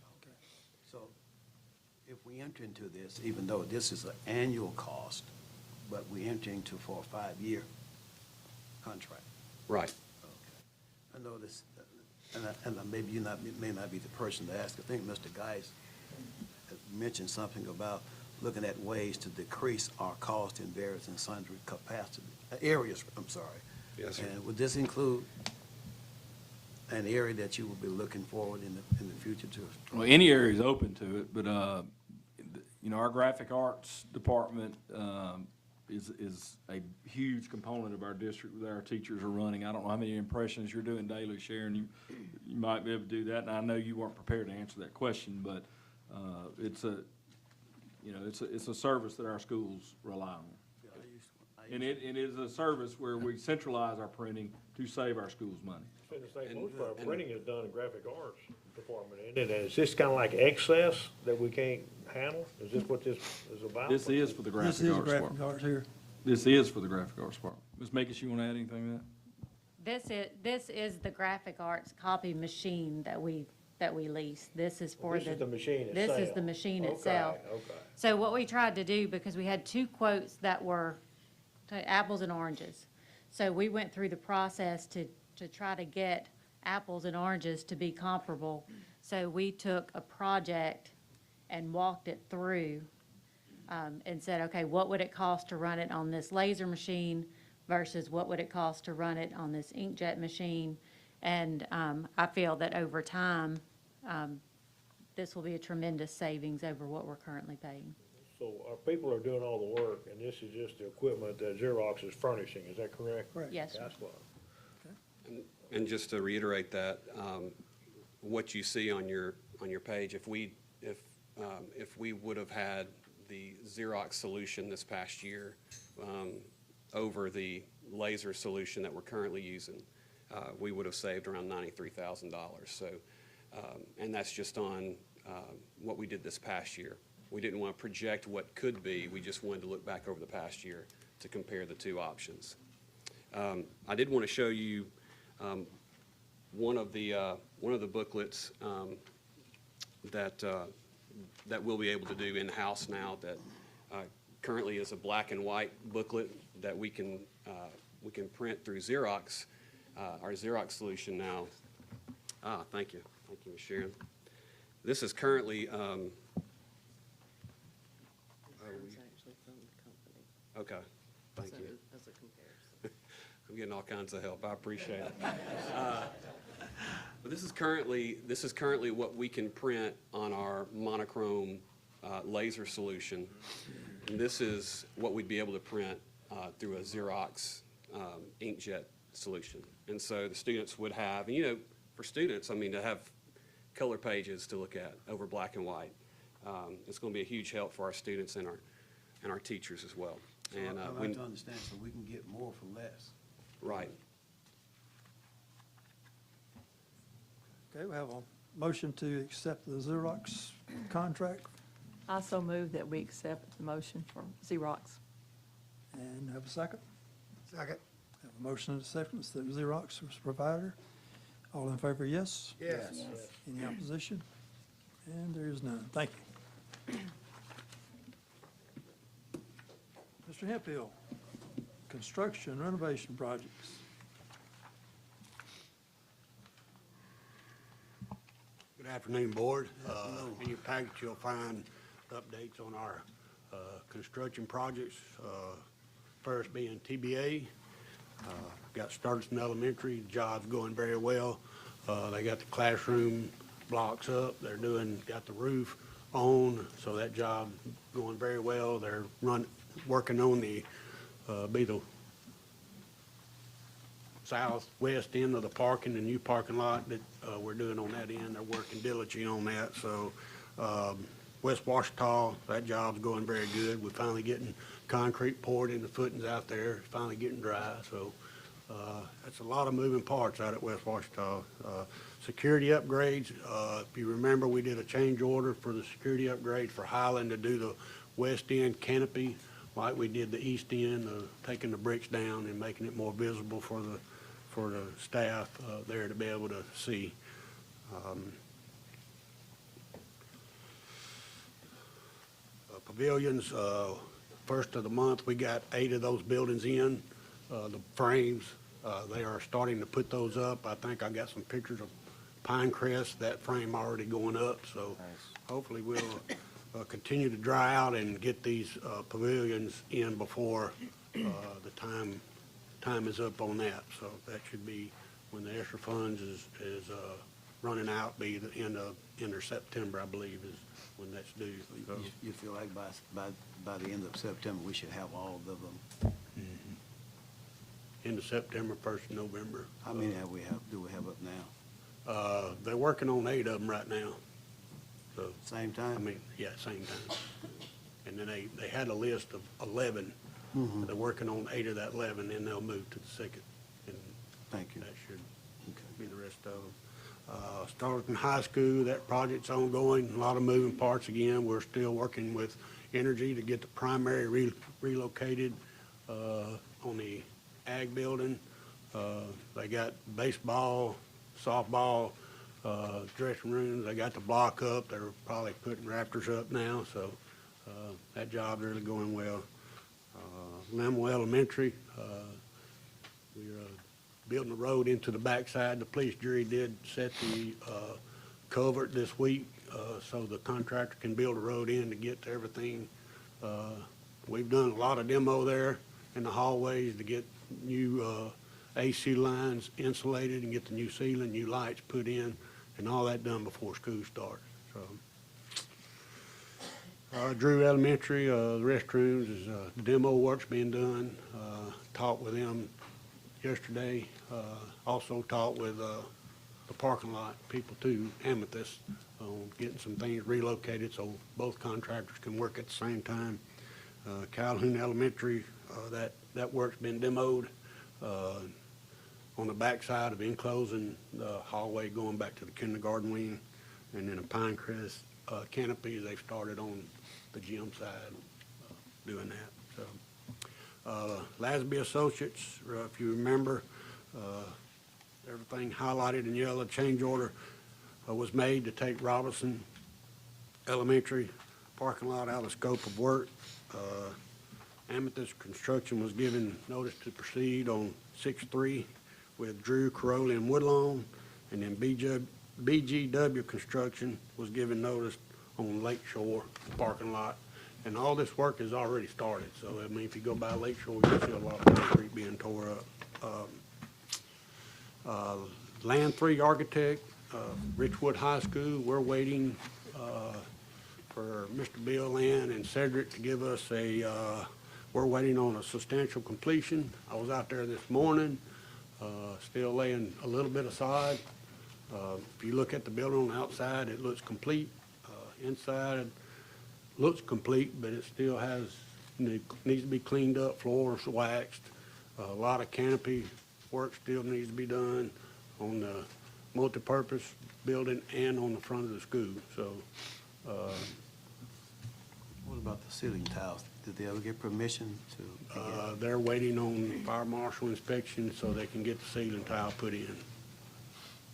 So if we enter into this, even though this is an annual cost, but we enter into for a 5-year contract. Right. Okay. I know this, and maybe you may not be the person to ask. I think Mr. Geis mentioned something about looking at ways to decrease our cost in various and sundry capacity, areas, I'm sorry. Yes, sir. And would this include an area that you will be looking forward in the future to? Well, any area is open to it, but, you know, our graphic arts department, is a huge component of our district that our teachers are running. I don't know how many impressions you're doing daily, Sharon. You might be able to do that, and I know you weren't prepared to answer that question, but, it's a service that our schools rely on. And it is a service where we centralize our printing to save our schools money. Most of our printing is done in graphic arts department, isn't it? And is this kind of like excess that we can't handle? Is this what this is about? This is for the This graphic is arts graphic department. arts here. This is for the graphic arts department. Ms. Makis, you want to add anything to that? This is the graphic arts copy machine that we lease. This is for This is the machine This is itself. the machine Okay, itself. okay. So what we tried to do, because we had 2 quotes that were apples and oranges. So we went through the process to try to get apples and oranges to be comparable. So we took a project and walked it through, and said, okay, what would it cost to run it on this laser machine versus what would it cost to run it on this inkjet machine? And I feel that over time, this will be a tremendous savings over what we're currently paying. So our people are doing all the work, and this is just the equipment that Xerox is furnishing, is that correct? Correct. Yes, sir. That's what. And just to reiterate that, what you see on your page, if we would have had the Xerox solution this past year over the laser solution that we're currently using, we would have saved around $93,000. So, and that's just on what we did this past year. We didn't want to project what could be. We just wanted to look back over the past year to compare the 2 options. I did want to show you one of the booklets that we'll be able to do in-house now that currently is a black and white booklet that we can print through Xerox, our Xerox solution now. Thank you, Ms. Sharon. This is currently, okay, thank you. As a comparison. I'm getting all kinds of help. I appreciate it. But this is currently what we can print on our monochrome laser solution. And this is what we'd be able to print through a Xerox inkjet solution. And so the students would have, and, you know, for students, I mean, to have color pages to look at over black and white, it's going to be a huge help for our students and our teachers as well. So And I'd like to understand, so we can get more for less. right. Okay, we have a motion to accept the Xerox contract I so move that we accept the motion for Xerox. and have a second. Second. Have a motion and a second, it's the Xerox provider. All in favor, yes? Yes. Any opposition? And there is none. Thank you. Mr. Hemphill, construction renovation projects. Good afternoon, Board. In your package, you'll find updates on our construction projects, first being TBA. Got Sturgeon Elementary, job's going very well. They got the classroom blocks up, got the roof on, so that job going very well. They're working on the southwest end of the parking, the new parking lot that we're doing on that end. They're working diligently on that, so West Ouachita, that job's going very good. We're finally getting concrete poured in the footings out there, it's finally getting dry, so that's a lot of moving parts out at West Ouachita. Security upgrades, if you remember, we did a change order for the security upgrades for Highland to do the west end canopy like we did the east end, taking the bricks down and making it more visible for the staff there to be able to see. Pavilions, first of the month, we got 8 of those buildings in, the frames. They are starting to put those up. I think I got some pictures of Pinecrest, that frame already going up, so hopefully we'll continue to dry out and get these pavilions in before the time is up on that. So that should be, when the extra funds is running out, be the end of September, I believe, is when that's due. So, You feel like by the end of September, we should have all of them? end of September, 1st of November. How many do we have up now? They're working on 8 of them right now. So, Same time? I mean, yeah, same time. And then they had a list of 11. Mhm. They're working on 8 of that 11, then they'll move to the second. And Thank you. that should be the rest of them. Starting High School, that project's ongoing, a lot of moving parts again. We're still working with Energy to get the primary relocated on the ag building. They got baseball, softball, dressing rooms. They got the block up. They're probably putting rafters up now, so that job's really going well. Lemwell Elementary, we're building a road into the backside. The police jury did set the culvert this week, so the contractor can build a road in to get to everything. We've done a lot of demo there in the hallways to get new AC lines insulated and get the new ceiling, new lights put in, and all that done before school starts. So, Drew Elementary, the restrooms is the demo work's being done. Talked with them yesterday. Also talked with the parking lot people too, Amethyst, on getting some things relocated so both contractors can work at the same time. Calhoun Elementary, that work's been demoed on the backside of enclosing the hallway going back to the kindergarten wing, and then a Pinecrest canopy they've started on the gym side doing that. So, Lasby Associates, if you remember, everything highlighted in yellow, change order was made to take Robinson Elementary parking lot out of scope of work. Amethyst Construction was given notice to proceed on 6/3 with Drew, Caroli, and Woodlawn, and then BGW Construction was given notice on Lake Shore parking lot. And all this work has already started, so I mean, if you go by Lake Shore, you'll see a lot of concrete being tore up. Land 3 Architect, Richwood High School, we're waiting for Mr. Bill Land and Cedric to give us we're waiting on a substantial completion. I was out there this morning, still laying a little bit aside. If you look at the building on the outside, it looks complete. Inside, looks complete, but it still needs to be cleaned up, floors waxed. A lot of canopy work still needs to be done on the multipurpose building and on the front of the school, so. What about the ceiling tiles? Did they ever get permission to? They're waiting on fire marshal inspection so they can get the ceiling tile put in,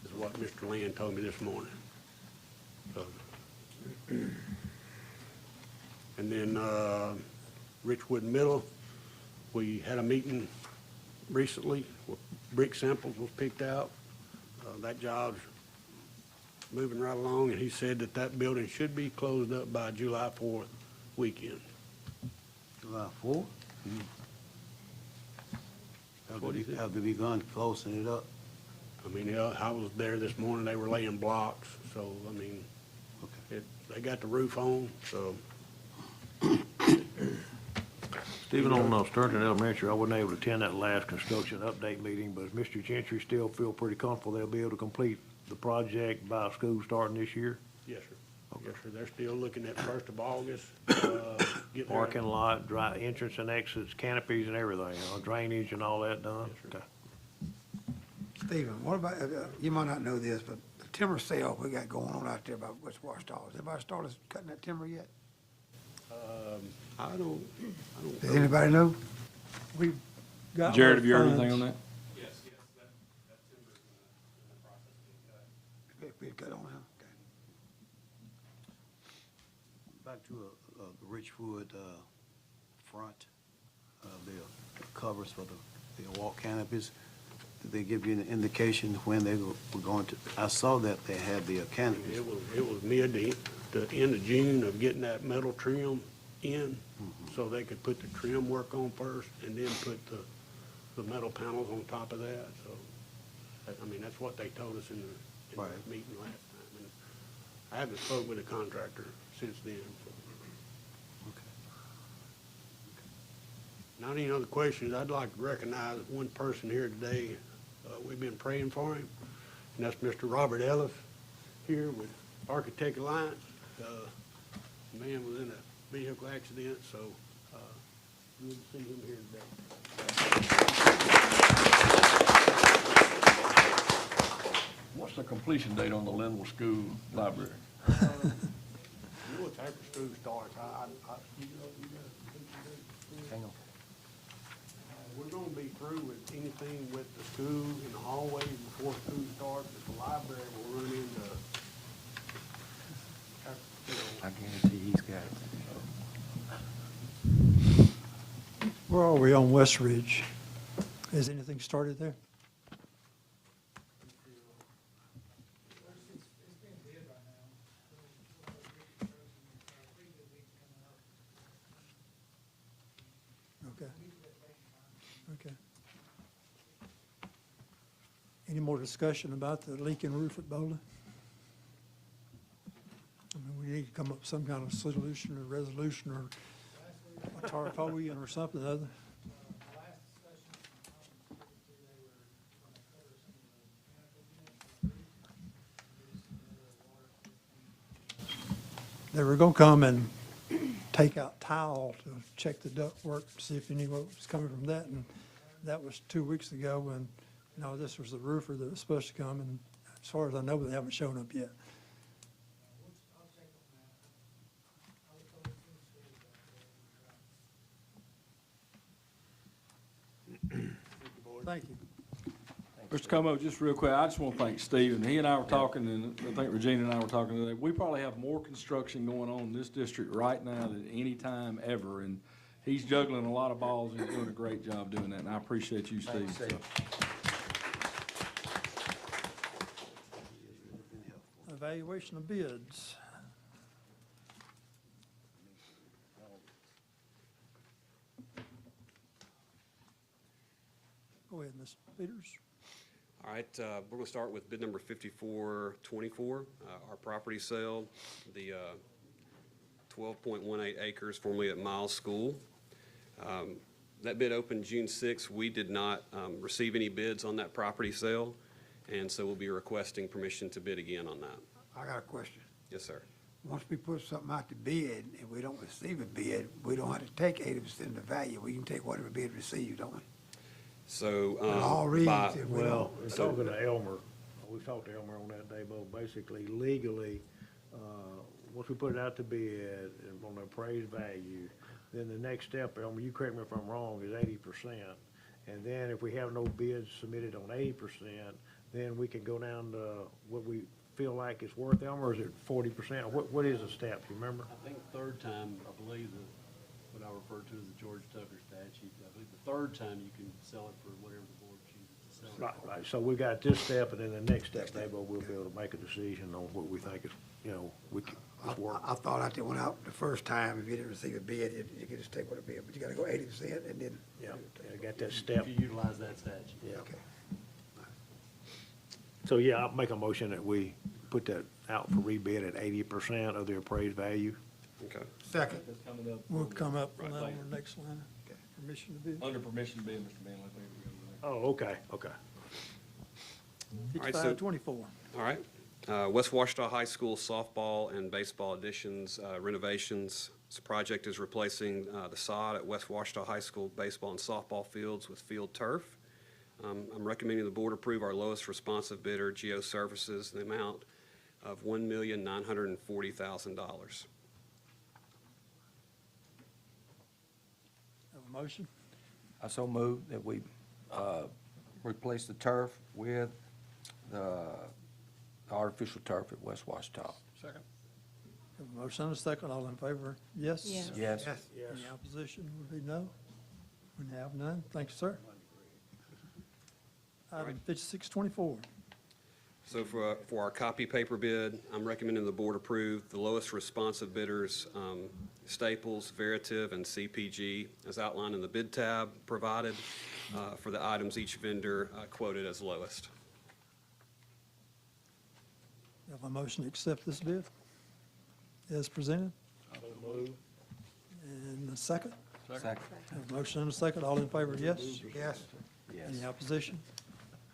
is what Mr. Land told me this morning. So. And then Richwood Middle, we had a meeting recently. Brick samples was picked out. That job's moving right along, and he said that building should be closed up by July 4th weekend. July 4th? That's what he said. Have they begun closing it up? I mean, yeah, I was there this morning, they were laying blocks, so, I mean, they got the roof on, so. Stephen, on Sturgeon Elementary, I wasn't able to attend that last construction update meeting, but does Mr. Gentry still feel pretty comfortable they'll be able to complete the project by school starting this year? Yes, sir. Yes, sir. They're still looking at 1st of August. Getting Parking lot, dry entrance and exits, canopies and everything, drainage and all that done? Okay. Stephen, what about, you might not know this, but the timber sale we got going on out there by West Ouachita, has anybody started cutting that timber yet? I don't. Does anybody know? We've got. Jared, our have you heard anything funds. on that? Yes, that timber is in the process of being cut. We had cut on him, okay. Back to the Richwood front, the covers for the wall canopies. Did they give you an indication when they were going to, I saw that they had the canopies. It was mid to end of June of getting that metal trim in, so they could put the trim work on first and then put the metal panels on top of that, so. I mean, that's what they told us in the Right. meeting last time. And I haven't spoke with the contractor since then, so. Not any other questions. I'd like to recognize one person here today. We've been praying for him, and that's Mr. Robert Ellis here with Architect Alliance. The man was in a vehicle accident, so good to see him here today. What's the completion date on the Linville School Library? You know it's after school starts. Hang on. We're gonna be through with anything with the school in the hallways before school starts, but the library will run into. I guarantee he's got it. Where are we on West Ridge? Has anything started there? Okay. Okay. Any more discussion about the leaking roof at Bowling? I mean, we need to come up with some kind of solution or resolution or a tarpaulin or something other. They were gonna come and take out tile to check the ductwork, see if any what was coming from that, and that was 2 weeks ago, and, no, this was the roofer that was supposed to come, and as far as I know, they haven't shown up yet. Thank you. Mr. Como, just real quick, I just want to thank Steve, and he and I were talking, and I think Regina and I were talking today. We probably have more construction going on in this district right now than any time ever, and he's juggling a lot of balls, and he's doing a great job doing that, and I appreciate you, Steve. So. Evaluation of bids. Go ahead, Ms. Peters. All right, we're going to start with bid number 5424, our property sale, the 12.18 acres formerly at Miles School. That bid opened June 6th. We did not receive any bids on that property sale, and so we'll be requesting permission to bid again on that. I got a question. Yes, sir. Once we put something out to bid and we don't receive a bid, we don't have to take 80% of the value. We can take whatever bid received, don't we? So, all reads, by- if we Well, don't. we're talking to Elmer, we talked to Elmer on that day, but basically legally, once we put it out to bid and on the appraised value, then the next step, Elmer, you correct me if I'm wrong, is 80%. And then if we have no bids submitted on 80%, then we can go down to what we feel like it's worth, Elmer, or is it 40%? What is the step, you remember? I think third time, I believe that what I refer to as the George Tucker statute, I believe the third time you can sell it for whatever the board chooses to sell it for. Right, so we got this step, and then the next step, maybe we'll be able to make a decision on what we think is, we can, I thought after it went out the first time, if you didn't receive a bid, you could just take what a bid, but you gotta go 80% and then. Yeah, I got that step. If you utilize that statute. Yeah. Okay. So, yeah, I'll make a motion that we put that out for rebid at 80% of the appraised value. Okay. Second. That's coming up. We'll come up Right on that on later. the next line. Permission to bid. Under permission to bid, Mr. Manley, I think we're going to. Oh, okay, okay. All right, so- 5524. All right. West Ouachita High School softball and baseball additions, renovations. This project is replacing the sod at West Ouachita High School baseball and softball fields with field turf. I'm recommending the board approve our lowest responsive bidder, Geo Services, in the amount of $1,940,000. Have a motion? I so move that we replace the turf with the artificial turf at West Ouachita. Second. Have a motion and a second. All in favor, yes? Yes. Yes. Any opposition would be no. We have none. Thank you, sir. Item 5624. So for our copy paper bid, I'm recommending the board approve the lowest responsive bidders, Staples, Veritiv, and CPG, as outlined in the bid tab provided for the items each vendor quoted as lowest. Have a motion to accept this bid as presented? And a second? Second. Have a motion and a second. All in favor, yes? Yes. Any opposition?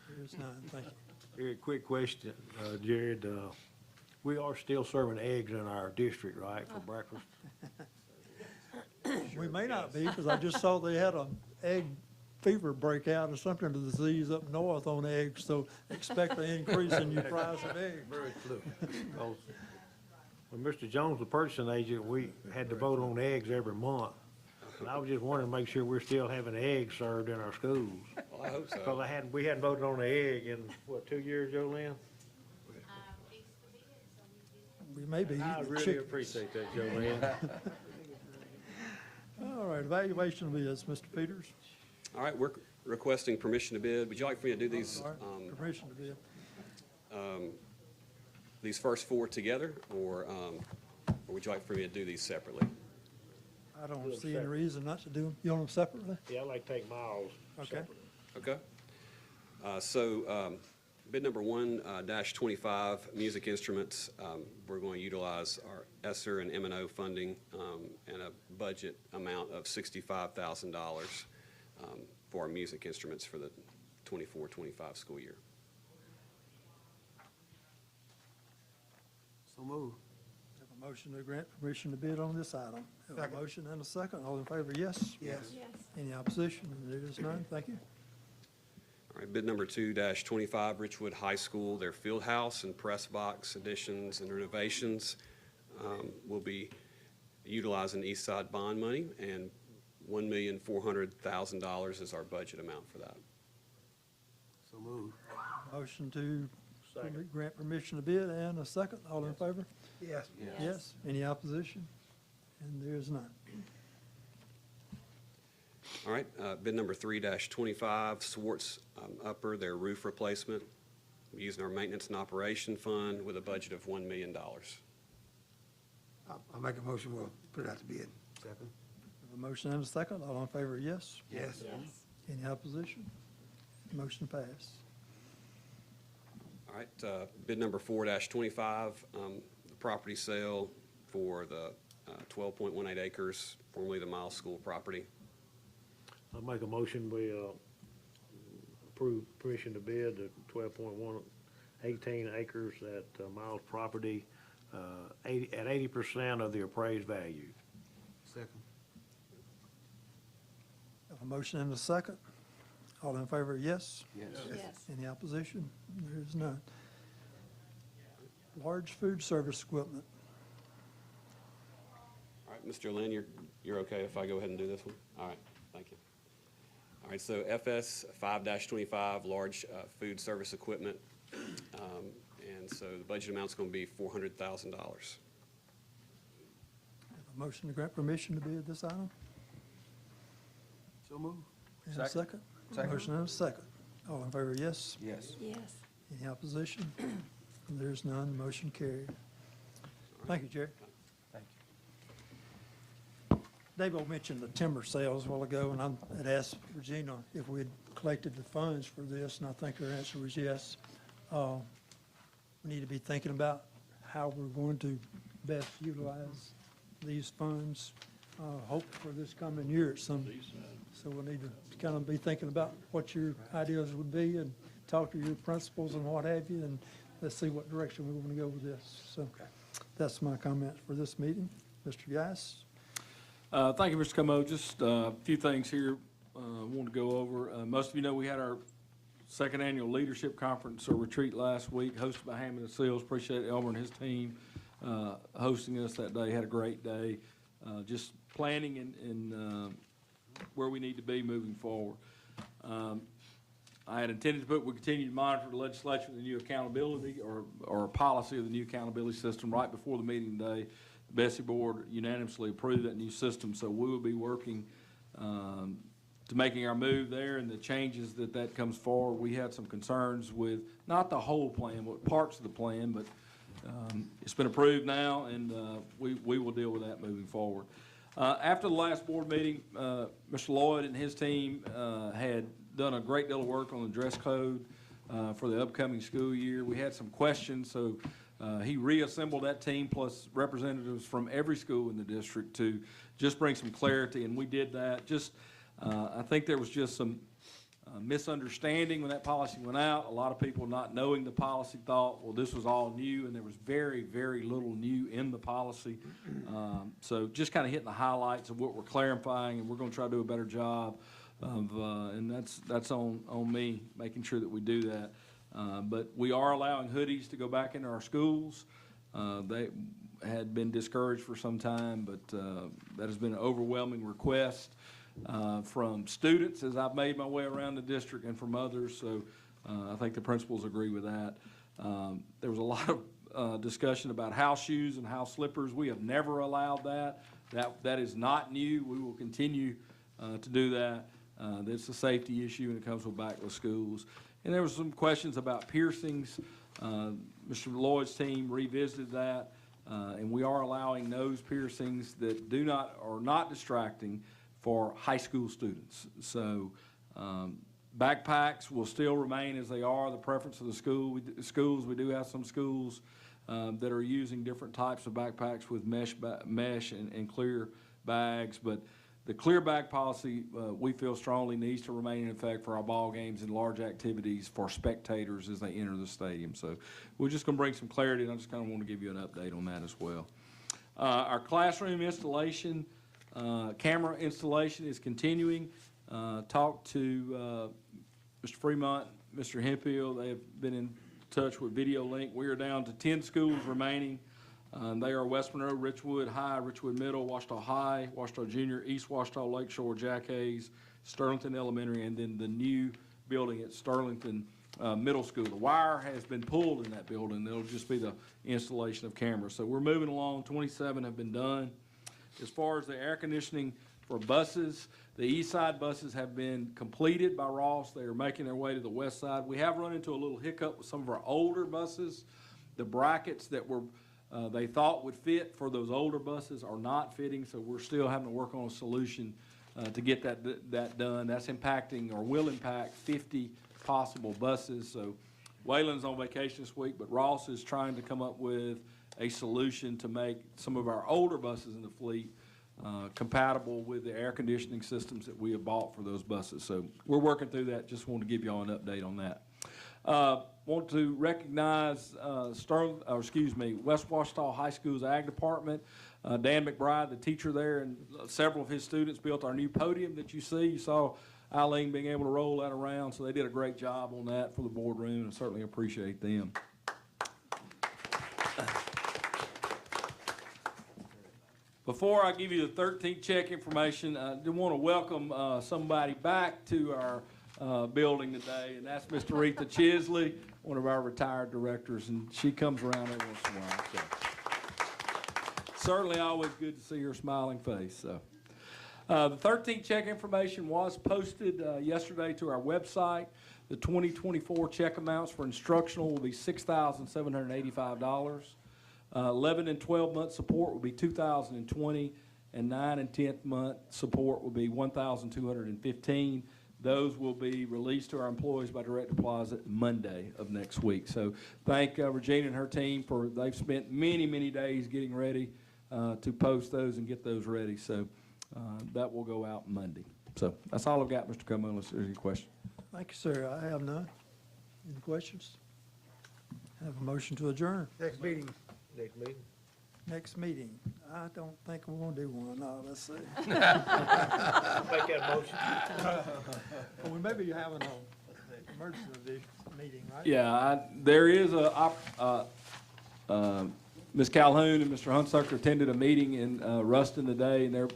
There is none. Thank you. Very quick question, Jared. We are still serving eggs in our district, right, for breakfast? We may not be, because I just saw they had an egg fever breakout or something, the disease up north on eggs, so expect an increase in your price of eggs. Very true. When Mr. Jones, the purchasing agent, we had to vote on eggs every month. And I was just wanting to make sure we're still having eggs served in our schools. Well, I hope so. Because we hadn't voted on an egg in, what, 2 years, Jolynn? We may be I eating really chicken. appreciate that, Jolynn. All right, evaluation of bids, Mr. Peters. All right, we're requesting permission to bid. Would you like for me to do these, All right, permission to bid. these first four together, or would you like for me to do these separately? I don't see any reason not to do them. You want them separately? Yeah, I like to take miles. Okay. Okay. So bid number 1-25, music instruments, we're going to utilize our ESSER and M&O funding and a budget amount of $65,000 for our music instruments for the 24-25 school year. So move. Have a motion to grant permission to bid on this item. Have a motion and a second. All in favor, yes? Yes. Any opposition? There is none. Thank you. All right, bid number 2-25, Richwood High School, their field house and press box additions and renovations will be utilizing East Side bond money, and $1,400,000 is our budget amount for that. So move. Motion to grant permission to bid and a second. All in favor? Yes. Yes. Any opposition? And there is none. All right, bid number 3-25, Swartz Upper, their roof replacement, using our maintenance and operation fund with a budget of $1 million. I'll make a motion, we'll put it out to bid. Second. Have a motion and a second. All in favor, yes? Yes. Any opposition? Motion passed. All right, bid number 4-25, the property sale for the 12.18 acres, formerly the Miles School property. I'll make a motion, we approve permission to bid the 18 acres at Miles property, at 80% of the appraised value. Second. Have a motion and a second. All in favor, yes? Yes. Any opposition? There is none. Large food service equipment. All right, Mr. Lynn, you're okay if I go ahead and do this one? All right, thank you. All right, so FS 5-25, large food service equipment. And so the budget amount's going to be $400,000. Have a motion to grant permission to bid this item? So move. And a second? Motion and a second. All in favor, yes? Yes. Yes. Any opposition? There's none, motion carried. All Thank you, Jerry. Thank Dave mentioned the timber sales a while ago, and I had asked Regina if we had collected the funds for this, and I think her answer was yes. We need to be thinking about how we're going to best utilize these funds, hope for this coming year at some. So we need to kind of be thinking about what your ideas would be and talk to your principals and what have you, and let's see what direction we want to go with this. So that's my comment for this meeting. Mr. Geis? Thank you, Mr. Como. Just a few things here I want to go over. Most of you know we had our second annual leadership conference or retreat last week, hosted by Hammond and Seals. Appreciate Elmer and his team hosting us that day. Had a great day. Just planning and where we need to be moving forward. I had intended to put, we continue to monitor the legislation of the new accountability or policy of the new accountability system right before the meeting today. The Bessie Board unanimously approved that new system, so we will be working to making our move there and the changes that comes forward. We had some concerns with, not the whole plan, but parts of the plan, but it's been approved now, and we will deal with that moving forward. After the last board meeting, Mr. Lloyd and his team had done a great deal of work on the dress code for the upcoming school year. We had some questions, so he reassembled that team plus representatives from every school in the district to just bring some clarity, and we did that. Just I think there was just some misunderstanding when that policy went out. A lot of people not knowing the policy thought, well, this was all new, and there was very, very little new in the policy. So just kind of hitting the highlights of what we're clarifying, and we're going to try to do a better job of, and that's on me, making sure that we do that. But we are allowing hoodies to go back into our schools. They had been discouraged for some time, but that has been an overwhelming request from students as I've made my way around the district and from others, so I think the principals agree with that. There was a lot of discussion about house shoes and house slippers. We have never allowed that. That is not new. We will continue to do that. It's a safety issue when it comes with backless schools. And there was some questions about piercings. Mr. Lloyd's team revisited that, and we are allowing nose piercings that are not distracting for high school students. So backpacks will still remain as they are, the preference of the schools. We do have some schools that are using different types of backpacks with mesh and clear bags, but the clear bag policy, we feel strongly needs to remain in effect for our ball games and large activities for spectators as they enter the stadium. So we're just going to bring some clarity, and I just kind of want to give you an update on that as well. Our classroom installation, camera installation is continuing. Talked to Mr. Fremont, Mr. Hemphill. They have been in touch with Video Link. We are down to 10 schools remaining. They are West Monroe, Richwood High, Richwood Middle, Ouachita High, Ouachita Junior, East Ouachita, Lakeshore, Jack Hayes, Sterlington Elementary, and then the new building at Sterlington Middle School. The wire has been pulled in that building. It'll just be the installation of cameras. So we're moving along. 27 have been done. As far as the air conditioning for buses, the east side buses have been completed by Ross. They are making their way to the west side. We have run into a little hiccup with some of our older buses. The brackets that were they thought would fit for those older buses are not fitting, so we're still having to work on a solution to get that done. That's impacting or will impact 50 possible buses. So Waylon's on vacation this week, but Ross is trying to come up with a solution to make some of our older buses in the fleet compatible with the air conditioning systems that we have bought for those buses. So we're working through that. Just want to give you all an update on that. Want to recognize West Ouachita High School's Ag Department. Dan McBride, the teacher there, and several of his students built our new podium that you see. You saw Eileen being able to roll that around, so they did a great job on that for the boardroom, and I certainly appreciate them. Before I give you the 13th check information, I do want to welcome somebody back to our building today, and that's Mr. Aretha Chisley, one of our retired directors, and she comes around every once in a while. So. Certainly always good to see her smiling face. So. The 13th check information was posted yesterday to our website. The 2024 check amounts for instructional will be $6,785. 11 and 12-month support will be 2,020, and 9 and 10th-month support will be 1,215. Those will be released to our employees by direct deposit Monday of next week. So thank Regina and her team for, they've spent many, many days getting ready to post those and get those ready. So that will go out Monday. So that's all I've got, Mr. Como, unless there's any questions. Thank you, sir. I have none. Any questions? Have a motion to adjourn. Next meeting. Next meeting. I don't think we're gonna do one. No, let's see. Make that motion. Well, we may be having an emergency meeting, right? Yeah, there is Ms. Calhoun and Mr. Hunsucker attended a meeting in Ruston today, and they're,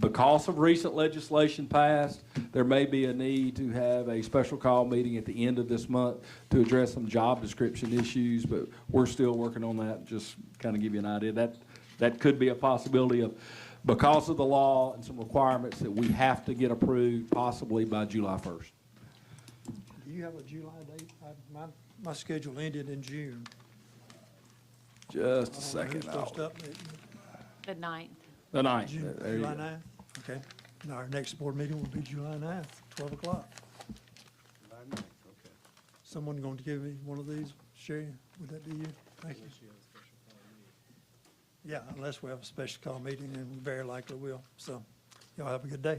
because of recent legislation passed, there may be a need to have a special call meeting at the end of this month to address some job description issues, but we're still working on that, just kind of give you an idea. That could be a possibility of, because of the law and some requirements that we have to get approved possibly by July 1st. Do you have a July date? My schedule ended in June. Just a I second. don't know who's supposed to update me. The 9th. The 9th. June, There you July go. 9th? Okay. And our next board meeting will be July 9th, 12 o'clock. Someone going to give me one of these? Sherry, would that be you? Thank you. Yeah, unless we have a special call meeting, and we very likely will. So y'all have a good day.